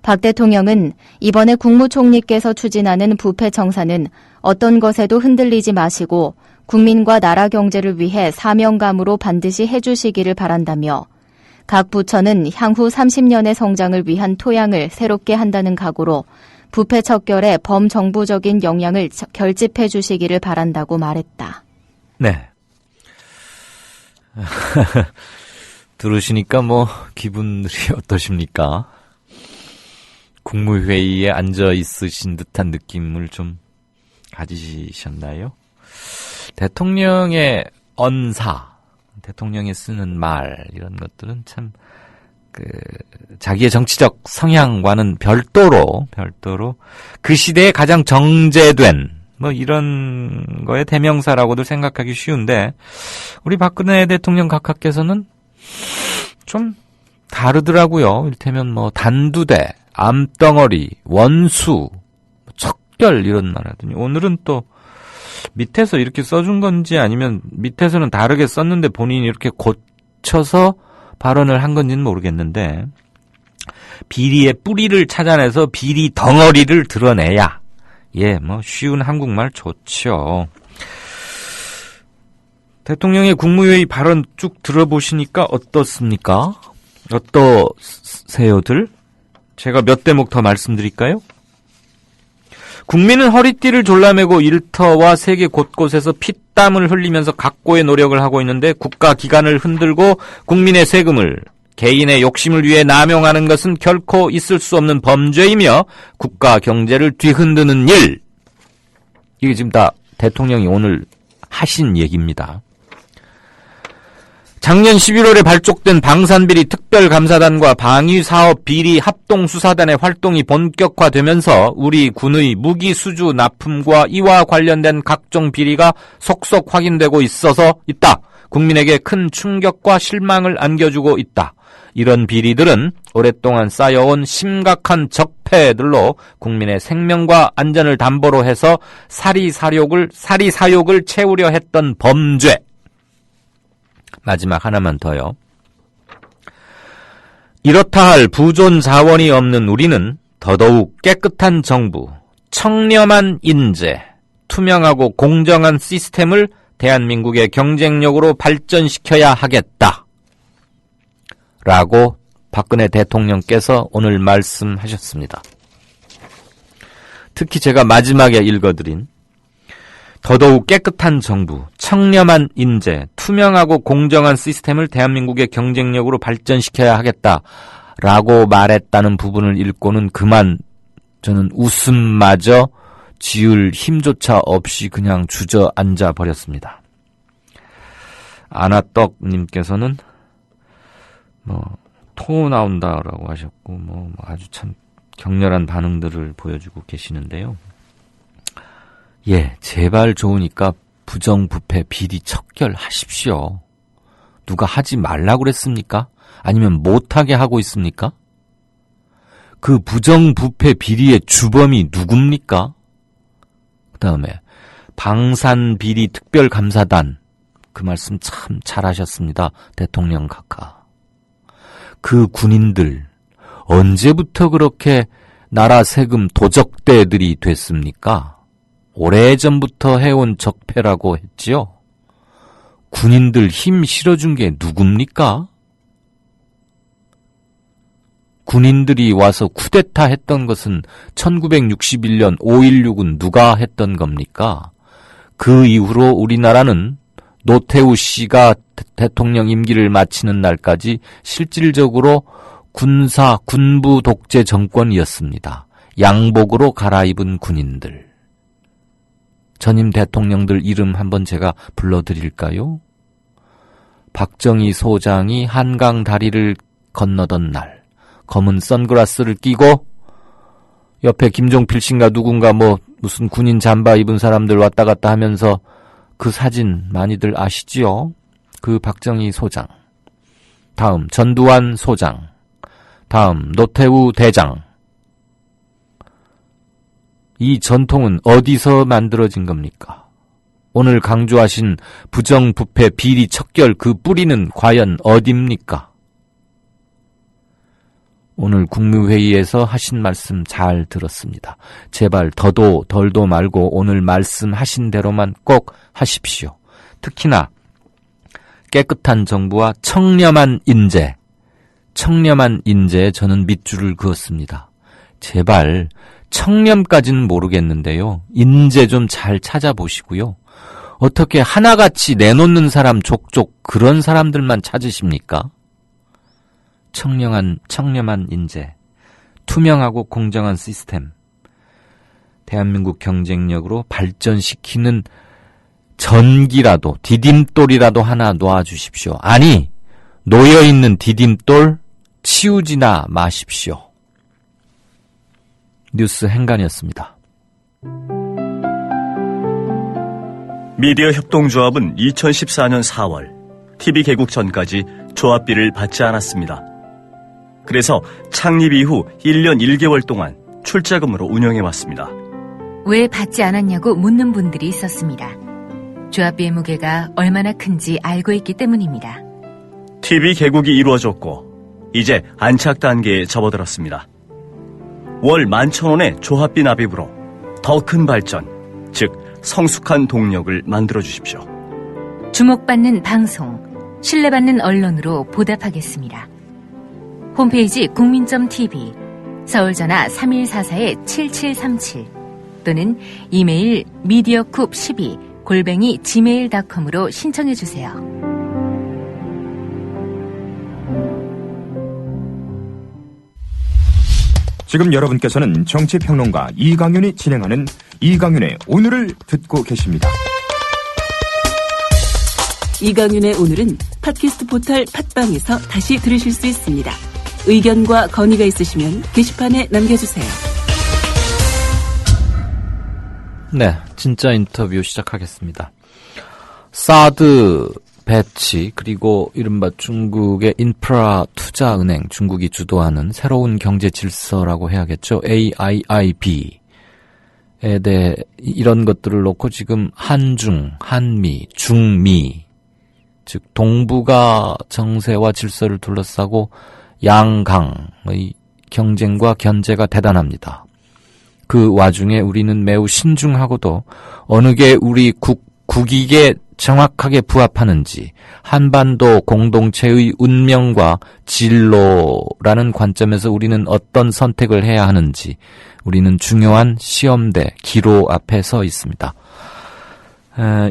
Speaker 17: 박 대통령은 이번에 국무총리께서 추진하는 부패 청산은 어떤 것에도 흔들리지 마시고 국민과 나라 경제를 위해 사명감으로 반드시 해주시기를 바란다며 각 부처는 향후 30년의 성장을 위한 토양을 새롭게 한다는 각오로 부패 척결에 범정부적인 역량을 결집해 주시기를 바란다고 말했다.
Speaker 2: 네. 들으시니까 기분들이 어떠십니까? 국무회의에 앉아 있으신 듯한 느낌을 좀 가지셨나요? 대통령의 언사, 대통령이 쓰는 말 이런 것들은 참 자기의 정치적 성향과는 별도로 그 시대에 가장 정제된 이런 거의 대명사라고도 생각하기 쉬운데 우리 박근혜 대통령 각하께서는 좀 다르더라고요. 이를테면 뭐 단두대, 암덩어리, 원수, 척결 이런 말 하더니 오늘은 또 밑에서 이렇게 써준 건지 아니면 밑에서는 다르게 썼는데 본인이 이렇게 고쳐서 발언을 한 건지는 모르겠는데 비리의 뿌리를 찾아내서 비리 덩어리를 드러내야 뭐 쉬운 한국말 좋죠. 대통령의 국무회의 발언 쭉 들어보시니까 어떻습니까? 어떠세요들? 제가 몇 대목 더 말씀드릴까요? 국민은 허리띠를 졸라매고 일터와 세계 곳곳에서 피땀을 흘리면서 각고의 노력을 하고 있는데 국가 기관을 흔들고 국민의 세금을 개인의 욕심을 위해 남용하는 것은 결코 있을 수 없는 범죄이며 국가 경제를 뒤흔드는 일. 이게 지금 다 대통령이 오늘 하신 얘기입니다. 작년 11월에 발족된 방산비리 특별감사단과 방위사업비리 합동수사단의 활동이 본격화되면서 우리 군의 무기 수주 납품과 이와 관련된 각종 비리가 속속 확인되고 있다. 국민에게 큰 충격과 실망을 안겨주고 있다. 이런 비리들은 오랫동안 쌓여온 심각한 적폐들로 국민의 생명과 안전을 담보로 해서 사리사욕을 채우려 했던 범죄. 마지막 하나만 더요. 이렇다 할 부존 자원이 없는 우리는 더더욱 깨끗한 정부, 청렴한 인재, 투명하고 공정한 시스템을 대한민국의 경쟁력으로 발전시켜야 하겠다. 라고 박근혜 대통령께서 오늘 말씀하셨습니다. 특히 제가 마지막에 읽어드린 더더욱 깨끗한 정부, 청렴한 인재, 투명하고 공정한 시스템을 대한민국의 경쟁력으로 발전시켜야 하겠다라고 말했다는 부분을 읽고는 그만 저는 웃음마저 지을 힘조차 없이 그냥 주저앉아 버렸습니다. 아나떡님께서는 토 나온다라고 하셨고 아주 참 격렬한 반응들을 보여주고 계시는데요. 제발 좋으니까 부정부패 비리 척결하십시오. 누가 하지 말라고 그랬습니까? 아니면 못하게 하고 있습니까? 그 부정부패 비리의 주범이 누굽니까? 그 다음에 방산비리 특별감사단, 그 말씀 참 잘하셨습니다. 대통령 각하. 그 군인들 언제부터 그렇게 나라 세금 도적대들이 됐습니까? 오래전부터 해온 적폐라고 했지요. 군인들 힘 실어준 게 누굽니까? 군인들이 와서 쿠데타 했던 것은 1961년 5.16은 누가 했던 겁니까? 그 이후로 우리나라는 노태우 씨가 대통령 임기를 마치는 날까지 실질적으로 군부 독재 정권이었습니다. 양복으로 갈아입은 군인들. 전임 대통령들 이름 한번 제가 불러드릴까요? 박정희 소장이 한강 다리를 건너던 날, 검은 선글라스를 끼고 옆에 김종필 씨인가 누군가 무슨 군인 잠바 입은 사람들 왔다 갔다 하면서 그 사진 많이들 아시지요? 그 박정희 소장. 다음 전두환 소장. 다음 노태우 대장. 이 전통은 어디서 만들어진 겁니까? 오늘 강조하신 부정부패 비리 척결 그 뿌리는 과연 어딥니까? 오늘 국무회의에서 하신 말씀 잘 들었습니다. 제발 더도 덜도 말고 오늘 말씀하신 대로만 꼭 하십시오. 특히나 깨끗한 정부와 청렴한 인재, 저는 밑줄을 그었습니다. 제발 청렴까지는 모르겠는데요. 인재 좀 잘 찾아보시고요. 어떻게 하나같이 내놓는 사람 족족 그런 사람들만 찾으십니까? 청렴한 인재, 투명하고 공정한 시스템, 대한민국 경쟁력으로 발전시키는 전기라도 디딤돌이라도 하나 놓아주십시오. 아니, 놓여있는 디딤돌 치우지나 마십시오. 뉴스 행간이었습니다.
Speaker 16: 미디어 협동조합은 2014년 4월 TV 개국 전까지 조합비를 받지 않았습니다. 그래서 창립 이후 1년 1개월 동안 출자금으로 운영해왔습니다.
Speaker 18: 왜 받지 않았냐고 묻는 분들이 있었습니다. 조합비의 무게가 얼마나 큰지 알고 있기 때문입니다.
Speaker 16: TV 개국이 이루어졌고 이제 안착 단계에 접어들었습니다. 월 11,000원의 조합비 납입으로 더 큰 발전, 즉 성숙한 동력을 만들어 주십시오.
Speaker 18: 주목받는 방송, 신뢰받는 언론으로 보답하겠습니다. 홈페이지 국민.tv, 서울전화 3144-7737 또는 이메일 mediacoup12@gmail.com으로 신청해 주세요.
Speaker 19: 지금 여러분께서는 정치평론가 이강윤이 진행하는 이강윤의 오늘을 듣고 계십니다.
Speaker 10: 이강윤의 오늘은 팟캐스트 포털 팟빵에서 다시 들으실 수 있습니다. 의견과 건의가 있으시면 게시판에 남겨주세요.
Speaker 2: 네, 진짜 인터뷰 시작하겠습니다. 사드 배치 그리고 이른바 중국의 인프라 투자은행, 중국이 주도하는 새로운 경제 질서라고 해야겠죠. AIIB에 대해 이런 것들을 놓고 지금 한중, 한미, 중미, 즉 동북아 정세와 질서를 둘러싸고 양강의 경쟁과 견제가 대단합니다. 그 와중에 우리는 매우 신중하고도 어느 게 우리 국익에 정확하게 부합하는지, 한반도 공동체의 운명과 진로라는 관점에서 우리는 어떤 선택을 해야 하는지 우리는 중요한 시험대, 기로 앞에 서 있습니다.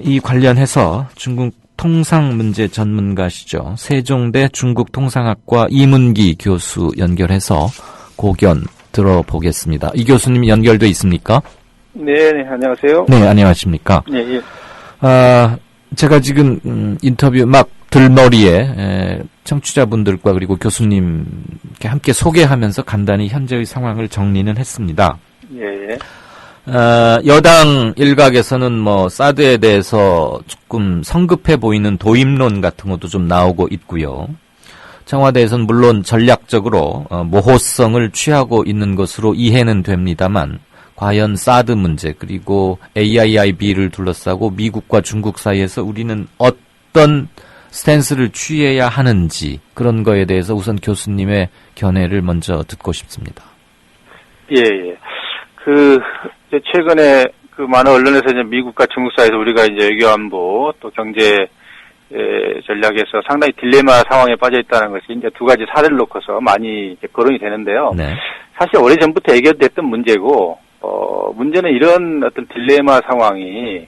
Speaker 2: 이 관련해서 중국 통상문제 전문가시죠. 세종대 중국통상학과 이문기 교수 연결해서 고견 들어보겠습니다. 이 교수님 연결돼 있습니까?
Speaker 20: 네, 안녕하세요.
Speaker 2: 네, 안녕하십니까?
Speaker 20: 예.
Speaker 2: 제가 지금 인터뷰 막 들머리에 청취자분들과 그리고 교수님께 함께 소개하면서 간단히 현재의 상황을 정리는 했습니다.
Speaker 20: 예.
Speaker 2: 여당 일각에서는 뭐 사드에 대해서 조금 성급해 보이는 도입론 같은 것도 좀 나오고 있고요. 청와대에서는 물론 전략적으로 모호성을 취하고 있는 것으로 이해는 됩니다만 과연 사드 문제 그리고 AIIB를 둘러싸고 미국과 중국 사이에서 우리는 어떤 스탠스를 취해야 하는지 그런 거에 대해서 우선 교수님의 견해를 먼저 듣고 싶습니다.
Speaker 20: 예. 최근에 많은 언론에서 이제 미국과 중국 사이에서 우리가 이제 외교안보 또 경제 전략에서 상당히 딜레마 상황에 빠져 있다는 것이 이제 두 가지 사례를 놓고서 많이 이제 거론이 되는데요.
Speaker 2: 네.
Speaker 20: 사실 오래전부터 해결됐던 문제고, 문제는 이런 어떤 딜레마 상황이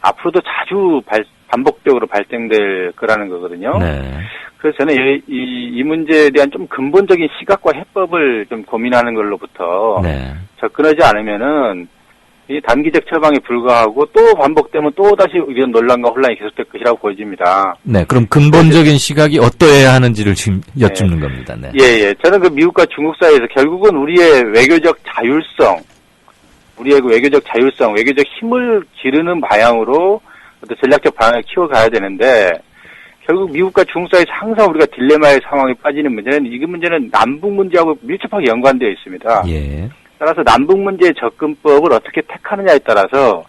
Speaker 20: 앞으로도 자주 반복적으로 발생될 거라는 거거든요.
Speaker 2: 네.
Speaker 20: 그래서 저는 이 문제에 대한 좀 근본적인 시각과 해법을 좀 고민하는 걸로부터
Speaker 2: 네.
Speaker 20: 접근하지 않으면은 이 단기적 처방에 불과하고 또 반복되면 또 다시 이런 논란과 혼란이 계속될 것이라고 보여집니다.
Speaker 2: 네, 그럼 근본적인 시각이 어떠해야 하는지를 지금 여쭙는 겁니다. 네.
Speaker 20: 예. 저는 그 미국과 중국 사이에서 결국은 우리의 외교적 자율성, 외교적 힘을 기르는 방향으로 어떤 전략적 방향을 키워가야 되는데 결국 미국과 중국 사이에서 항상 우리가 딜레마의 상황에 빠지는 문제는 이 문제는 남북 문제하고 밀접하게 연관되어 있습니다.
Speaker 2: 예.
Speaker 20: 따라서 남북 문제의 접근법을 어떻게 택하느냐에 따라서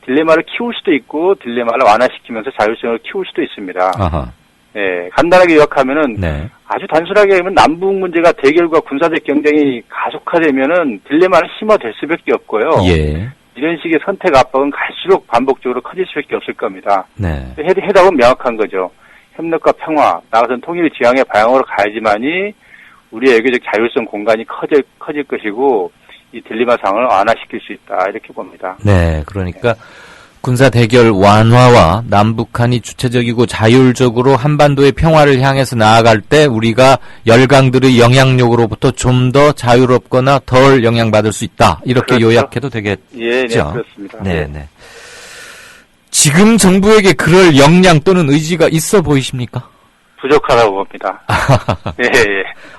Speaker 20: 딜레마를 키울 수도 있고 딜레마를 완화시키면서 자율성을 키울 수도 있습니다.
Speaker 2: 아하.
Speaker 20: 예, 간단하게 요약하면은
Speaker 2: 네.
Speaker 20: 아주 단순하게 하면 남북 문제가 대결과 군사적 경쟁이 가속화되면은 딜레마는 심화될 수밖에 없고요.
Speaker 2: 예.
Speaker 20: 이런 식의 선택 압박은 갈수록 반복적으로 커질 수밖에 없을 겁니다.
Speaker 2: 네.
Speaker 20: 해답은 명확한 거죠. 협력과 평화, 나아가서는 통일 지향의 방향으로 가야지만이 우리의 외교적 자율성 공간이 커질 것이고 이 딜레마 상황을 완화시킬 수 있다 이렇게 봅니다.
Speaker 2: 네, 그러니까 군사 대결 완화와 남북한이 주체적이고 자율적으로 한반도의 평화를 향해서 나아갈 때 우리가 열강들의 영향력으로부터 좀 더 자유롭거나 덜 영향받을 수 있다. 이렇게
Speaker 20: 그렇죠.
Speaker 2: 요약해도 되겠죠?
Speaker 20: 예, 그렇습니다.
Speaker 2: 네. 지금 정부에게 그럴 역량 또는 의지가 있어 보이십니까?
Speaker 20: 부족하다고 봅니다. 예.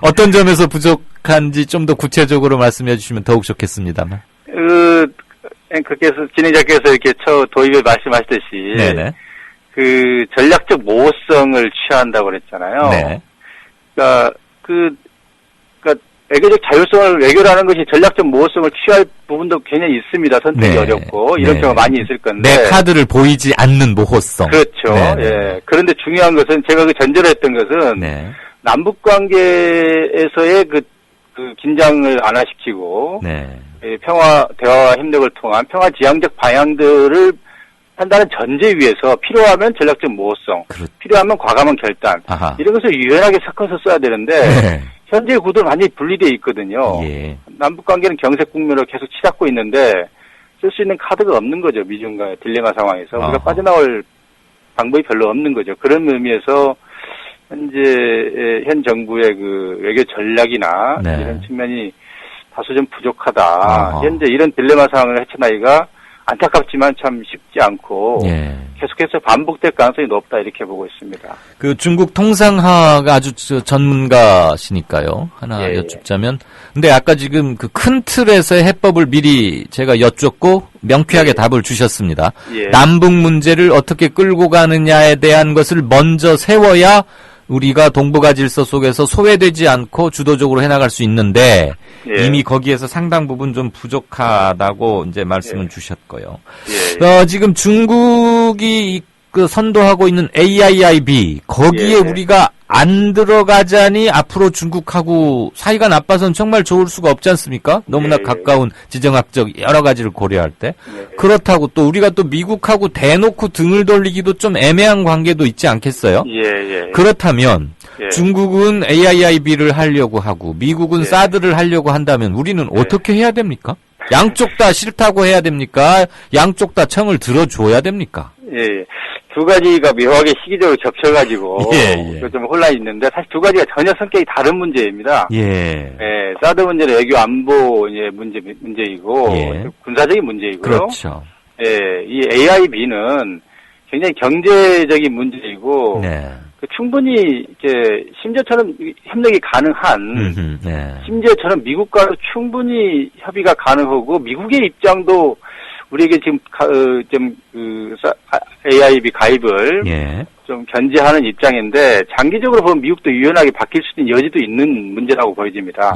Speaker 2: 어떤 점에서 부족한지 좀 더 구체적으로 말씀해 주시면 더욱 좋겠습니다만.
Speaker 20: 앵커께서 진행자께서 이렇게 도입에 말씀하셨듯이
Speaker 2: 네네.
Speaker 20: 그 전략적 모호성을 취한다고 그랬잖아요.
Speaker 2: 네.
Speaker 20: 그러니까 외교적 자율성을 외교라는 것이 전략적 모호성을 취할 부분도 굉장히 있습니다. 선택이
Speaker 2: 네.
Speaker 20: 어렵고 이런
Speaker 2: 네.
Speaker 20: 경우가 많이 있을 건데.
Speaker 2: 내 카드를 보이지 않는 모호성.
Speaker 20: 그렇죠.
Speaker 2: 네.
Speaker 20: 예. 그런데 중요한 것은 제가 그 전제로 했던 것은
Speaker 2: 네.
Speaker 20: 남북 관계에서의 그 긴장을 완화시키고 예, 평화 대화와 협력을 통한 평화 지향적 방향들을 한다는 전제 위에서 필요하면 전략적 모호성, 필요하면 과감한 결단 이런 것을 유연하게 섞어서 써야 되는데 현재 구도는 완전히 분리되어 있거든요. 남북 관계는 경색 국면으로 계속 치닫고 있는데 쓸 수 있는 카드가 없는 거죠. 미중과의 딜레마 상황에서 우리가 빠져나올 방법이 별로 없는 거죠. 그런 의미에서 현 정부의 그 외교 전략이나 이런 측면이 다소 좀 부족하다. 현재 이런 딜레마 상황을 헤쳐나기가 안타깝지만 참 쉽지 않고 계속해서 반복될 가능성이 높다 이렇게 보고 있습니다.
Speaker 2: 그 중국 통상학가 아주 전문가시니까요. 하나 여쭙자면, 근데 아까 지금 그 큰 틀에서의 해법을 미리 제가 여쭙고 명쾌하게 답을 주셨습니다. 남북 문제를 어떻게 끌고 가느냐에 대한 것을 먼저 세워야 우리가 동북아 질서 속에서 소외되지 않고 주도적으로 해나갈 수 있는데 이미 거기에서 상당 부분 좀 부족하다고 이제 말씀을 주셨고요. 지금 중국이 그 선도하고 있는 AIIB 거기에 우리가 안 들어가자니 앞으로 중국하고 사이가 나빠서는 정말 좋을 수가 없지 않습니까? 너무나 가까운 지정학적 여러 가지를 고려할 때. 그렇다고 또 우리가 또 미국하고 대놓고 등을 돌리기도 좀 애매한 관계도 있지 않겠어요? 그렇다면 중국은 AIIB를 하려고 하고 미국은 사드를 하려고 한다면 우리는 어떻게 해야 됩니까? 양쪽 다 싫다고 해야 됩니까? 양쪽 다 청을 들어줘야 됩니까?
Speaker 20: 두 가지가 묘하게 시기적으로 겹쳐가지고 좀 혼란이 있는데 사실 두 가지가 전혀 성격이 다른 문제입니다. 사드 문제는 외교 안보 문제이고 군사적인 문제이고요.
Speaker 2: 그렇죠.
Speaker 20: 이 AIB는 굉장히 경제적인 문제이고 충분히 이렇게 심지어처럼 협력이 가능한 심지어처럼 미국과도 충분히 협의가 가능하고 미국의 입장도 우리에게 지금 AIB 가입을 좀 견제하는 입장인데 장기적으로 보면 미국도 유연하게 바뀔 수 있는 여지도 있는 문제라고 보여집니다.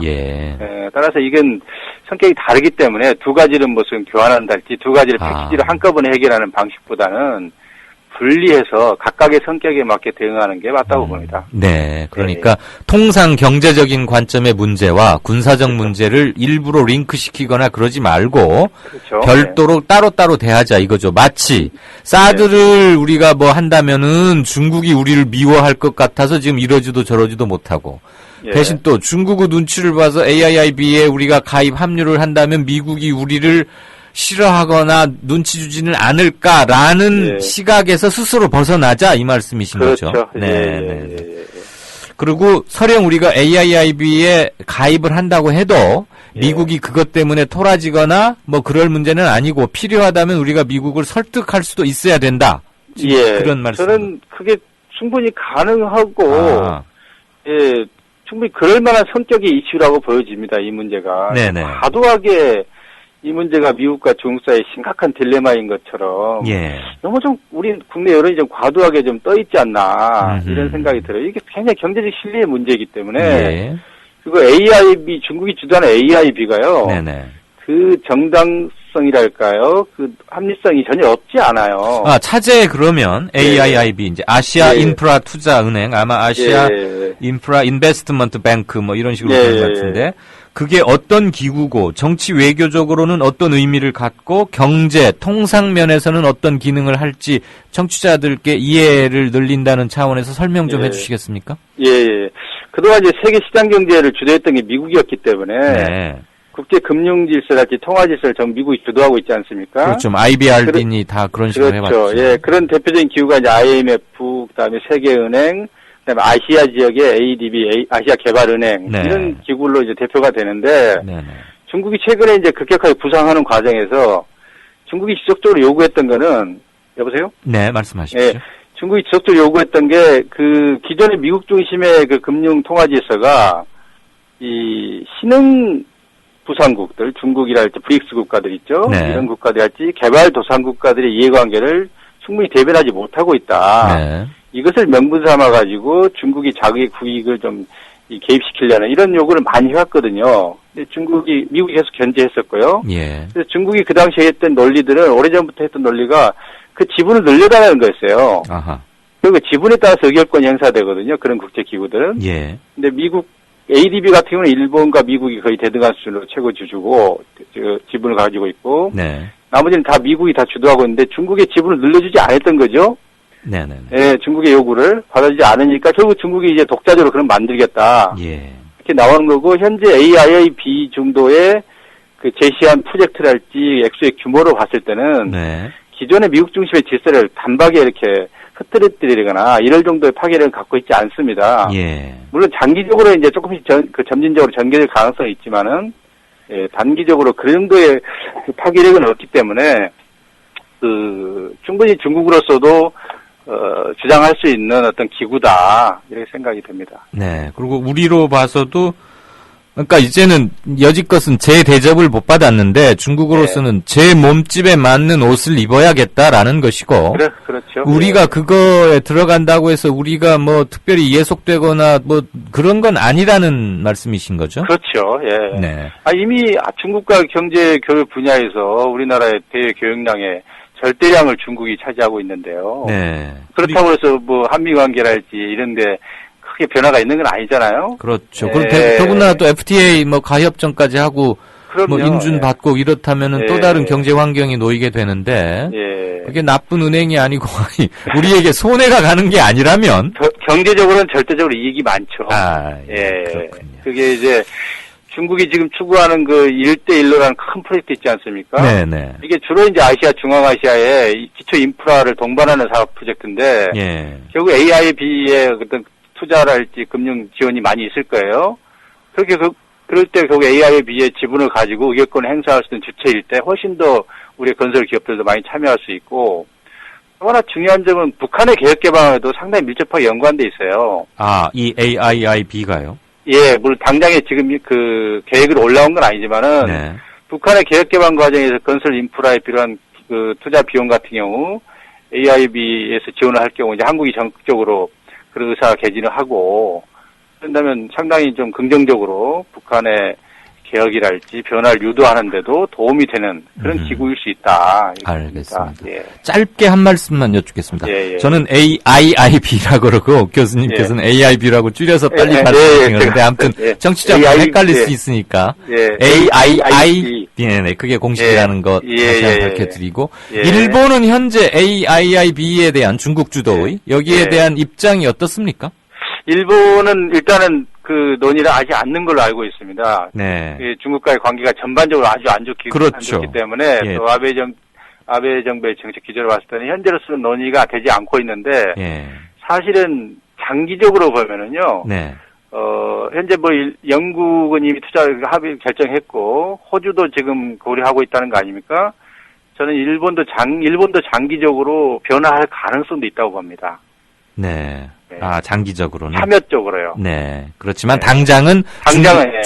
Speaker 20: 따라서 이건 성격이 다르기 때문에 두 가지를 무슨 교환한달지 두 가지를 패키지로 한꺼번에 해결하는 방식보다는 분리해서 각각의 성격에 맞게 대응하는 게 맞다고 봅니다.
Speaker 2: 네, 그러니까 통상 경제적인 관점의 문제와 군사적 문제를 일부러 링크시키거나 그러지 말고 별도로 따로따로 대하자 이거죠. 마치 사드를 우리가 뭐 한다면은 중국이 우리를 미워할 것 같아서 지금 이러지도 저러지도 못하고 대신 또 중국의 눈치를 봐서 AIIB에 우리가 가입 합류를 한다면 미국이 우리를 싫어하거나 눈치 주지는 않을까라는 시각에서 스스로 벗어나자 이 말씀이신 거죠. 그리고 설령 우리가 AIIB에 가입을 한다고 해도 미국이 그것 때문에 토라지거나 뭐 그럴 문제는 아니고 필요하다면 우리가 미국을 설득할 수도 있어야 된다. 그런 말씀.
Speaker 20: 저는 그게 충분히 가능하고 충분히 그럴 만한 성격의 이슈라고 보여집니다. 이 문제가. 과도하게 이 문제가 미국과 중국 사이의 심각한 딜레마인 것처럼 너무 좀 우리 국내 여론이 좀 과도하게 좀 떠 있지 않나 이런 생각이 들어요. 이게 굉장히 경제적 신뢰의 문제이기 때문에 그리고 AIB 중국이 주도하는 AIB가요. 그 정당성이랄까요, 그 합리성이 전혀 없지 않아요.
Speaker 2: 차제에 그러면 AIIB 이제 아시아 인프라 투자은행 아마 아시아 인프라 인베스트먼트 뱅크 뭐 이런 식으로 되는 것 같은데. 그게 어떤 기구고 정치 외교적으로는 어떤 의미를 갖고 경제 통상 면에서는 어떤 기능을 할지 청취자들께 이해를 늘린다는 차원에서 설명 좀 해주시겠습니까?
Speaker 20: 그동안 이제 세계 시장 경제를 주도했던 게 미국이었기 때문에 국제 금융 질서랄지 통화 질서를 전 미국이 주도하고 있지 않습니까?
Speaker 2: 그렇죠. IBRD니 다 그런 식으로 해봤죠.
Speaker 20: 그런 대표적인 기구가 이제 IMF, 그다음에 세계은행, 그다음에 아시아 지역의 ADB, 아시아 개발은행 이런 기구로 이제 대표가 되는데 중국이 최근에 이제 급격하게 부상하는 과정에서 중국이 지속적으로 요구했던 거는 여보세요?
Speaker 2: 네, 말씀하십시오.
Speaker 20: 중국이 지속적으로 요구했던 게 그 기존의 미국 중심의 그 금융 통화 질서가 이 신흥 부상국들, 중국이랄지 브릭스 국가들 있죠. 이런 국가들이랄지 개발도상국가들의 이해관계를 충분히 대변하지 못하고 있다.
Speaker 2: 네.
Speaker 20: 이것을 명분 삼아 가지고 중국이 자국의 국익을 좀 개입시키려는 이런 요구를 많이 해왔거든요. 근데 미국이 계속 견제했었고요.
Speaker 2: 예.
Speaker 20: 그래서 중국이 그 당시에 했던 논리들은 오래전부터 했던 논리가 그 지분을 늘려달라는 거였어요.
Speaker 2: 아하.
Speaker 20: 그리고 지분에 따라서 의결권이 행사되거든요. 그런 국제기구들은.
Speaker 2: 예.
Speaker 20: 근데 미국 ADB 같은 경우는 일본과 미국이 거의 대등한 수준으로 최고 주주고 지분을 가지고 있고
Speaker 2: 네.
Speaker 20: 나머지는 다 미국이 다 주도하고 있는데 중국의 지분을 늘려주지 않았던 거죠.
Speaker 2: 네네.
Speaker 20: 예, 중국의 요구를 받아주지 않으니까 결국 중국이 이제 독자적으로 그럼 만들겠다.
Speaker 2: 예.
Speaker 20: 이렇게 나오는 거고 현재 AIIB 정도의 그 제시한 프로젝트랄지 액수의 규모로 봤을 때는
Speaker 2: 네.
Speaker 20: 기존의 미국 중심의 질서를 단박에 이렇게 흐트러뜨리거나 이럴 정도의 파괴력을 갖고 있지 않습니다.
Speaker 2: 예.
Speaker 20: 물론 장기적으로 이제 조금씩 점진적으로 전개될 가능성이 있지만은 예, 단기적으로 그 정도의 파괴력은 없기 때문에 충분히 중국으로서도 주장할 수 있는 어떤 기구다 이렇게 생각이 됩니다.
Speaker 2: 네. 그리고 우리로 봐서도 그러니까 이제는 여지껏은 제 대접을 못 받았는데 중국으로서는 제 몸집에 맞는 옷을 입어야겠다라는 것이고
Speaker 20: 그렇죠.
Speaker 2: 우리가 그거에 들어간다고 해서 우리가 뭐 특별히 예속되거나 뭐 그런 건 아니라는 말씀이신 거죠?
Speaker 20: 그렇죠. 예.
Speaker 2: 네.
Speaker 20: 이미 중국과 경제 교육 분야에서 우리나라의 대교역량의 절대량을 중국이 차지하고 있는데요.
Speaker 2: 네.
Speaker 20: 그렇다고 해서 뭐 한미 관계랄지 이런데 크게 변화가 있는 건 아니잖아요.
Speaker 2: 그렇죠.
Speaker 20: 예.
Speaker 2: 그리고 더군다나 또 FTA 뭐 가협정까지 하고
Speaker 20: 그럼요.
Speaker 2: 뭐 인준 받고 이렇다면은 또 다른 경제 환경이 놓이게 되는데 그게 나쁜 은행이 아니고 우리에게 손해가 가는 게 아니라면
Speaker 20: 경제적으로는 절대적으로 이익이 많죠. 예. 그렇군요. 그게 이제 중국이 지금 추구하는 그 1대1로라는 큰 프로젝트 있지 않습니까?
Speaker 2: 네네.
Speaker 20: 이게 주로 이제 아시아, 중앙아시아의 기초 인프라를 동반하는 사업 프로젝트인데,
Speaker 2: 예.
Speaker 20: 결국 AIB의 어떤 투자랄지 금융 지원이 많이 있을 거예요. 그럴 때 결국 AIB의 지분을 가지고 의결권을 행사할 수 있는 주체일 때 훨씬 더 우리 건설 기업들도 많이 참여할 수 있고, 또 하나 중요한 점은 북한의 개혁 개방에도 상당히 밀접하게 연관돼 있어요.
Speaker 2: 이 AIIB가요?
Speaker 20: 예, 물론 당장에 지금 그 계획으로 올라온 건 아니지만은
Speaker 2: 네.
Speaker 20: 북한의 개혁 개방 과정에서 건설 인프라에 필요한 그 투자 비용 같은 경우 AIB에서 지원을 할 경우 이제 한국이 적극적으로 그런 의사 개진을 하고 그런다면 상당히 좀 긍정적으로 북한의 개혁이랄지 변화를 유도하는데도 도움이 되는 그런 기구일 수 있다.
Speaker 2: 알겠습니다.
Speaker 20: 예.
Speaker 2: 짧게 한 말씀만 여쭙겠습니다.
Speaker 20: 예.
Speaker 2: 저는 AIIB라고 그러고 교수님께서는 AIB라고 줄여서 빨리 말씀하시는데 아무튼 청취자분 헷갈릴 수 있으니까 AIIB 네, 그게 공식이라는 것 다시 한번 밝혀드리고 일본은 현재 AIIB에 대한 중국 주도의 여기에 대한 입장이 어떻습니까?
Speaker 20: 일본은 일단은 그 논의를 하지 않는 걸로 알고 있습니다.
Speaker 2: 네.
Speaker 20: 중국과의 관계가 전반적으로 아주 안 좋기 때문에 또 아베 정부의 정책 기조를 봤을 때는 현재로서는 논의가 되지 않고 있는데 사실은 장기적으로 보면은요. 현재 뭐 영국은 이미 투자 합의 결정했고 호주도 지금 고려하고 있다는 거 아닙니까? 저는 일본도 장기적으로 변화할 가능성도 있다고 봅니다.
Speaker 2: 네. 장기적으로는.
Speaker 20: 참여 쪽으로요.
Speaker 2: 네. 그렇지만 당장은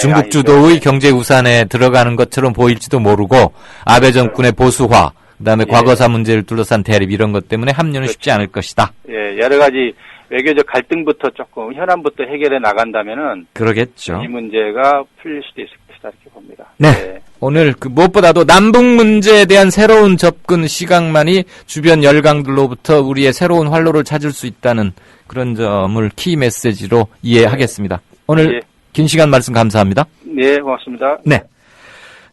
Speaker 2: 중국 주도의 경제 우산에 들어가는 것처럼 보일지도 모르고 아베 정권의 보수화, 그다음에 과거사 문제를 둘러싼 대립 이런 것 때문에 합류는 쉽지 않을 것이다.
Speaker 20: 예, 여러 가지 외교적 갈등부터 조금 현안부터 해결해 나간다면은
Speaker 2: 그러겠죠.
Speaker 20: 이 문제가 풀릴 수도 있을 것이다 이렇게 봅니다.
Speaker 2: 네. 오늘 무엇보다도 남북 문제에 대한 새로운 접근 시각만이 주변 열강들로부터 우리의 새로운 활로를 찾을 수 있다는 그런 점을 키 메시지로 이해하겠습니다. 오늘 긴 시간 말씀 감사합니다.
Speaker 20: 네, 고맙습니다.
Speaker 2: 네.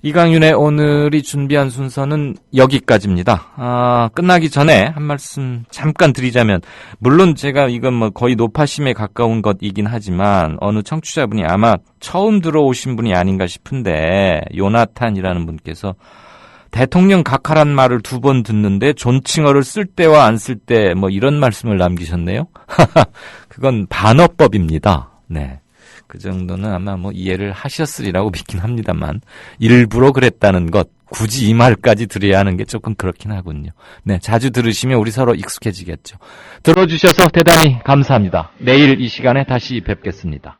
Speaker 2: 이강윤의 오늘이 준비한 순서는 여기까지입니다. 끝나기 전에 한 말씀 잠깐 드리자면, 물론 제가 이건 뭐 거의 노파심에 가까운 것이긴 하지만, 어느 청취자분이 아마 처음 들어오신 분이 아닌가 싶은데, 요나탄이라는 분께서 대통령 각하란 말을 2번 듣는데 존칭어를 쓸 때와 안 쓸 때 뭐 이런 말씀을 남기셨네요. 그건 반어법입니다. 네. 그 정도는 아마 뭐 이해를 하셨으리라고 믿긴 합니다만 일부러 그랬다는 것 굳이 이 말까지 드려야 하는 게 조금 그렇긴 하군요. 네, 자주 들으시면 우리 서로 익숙해지겠죠. 들어주셔서 대단히 감사합니다. 내일 이 시간에 다시 뵙겠습니다.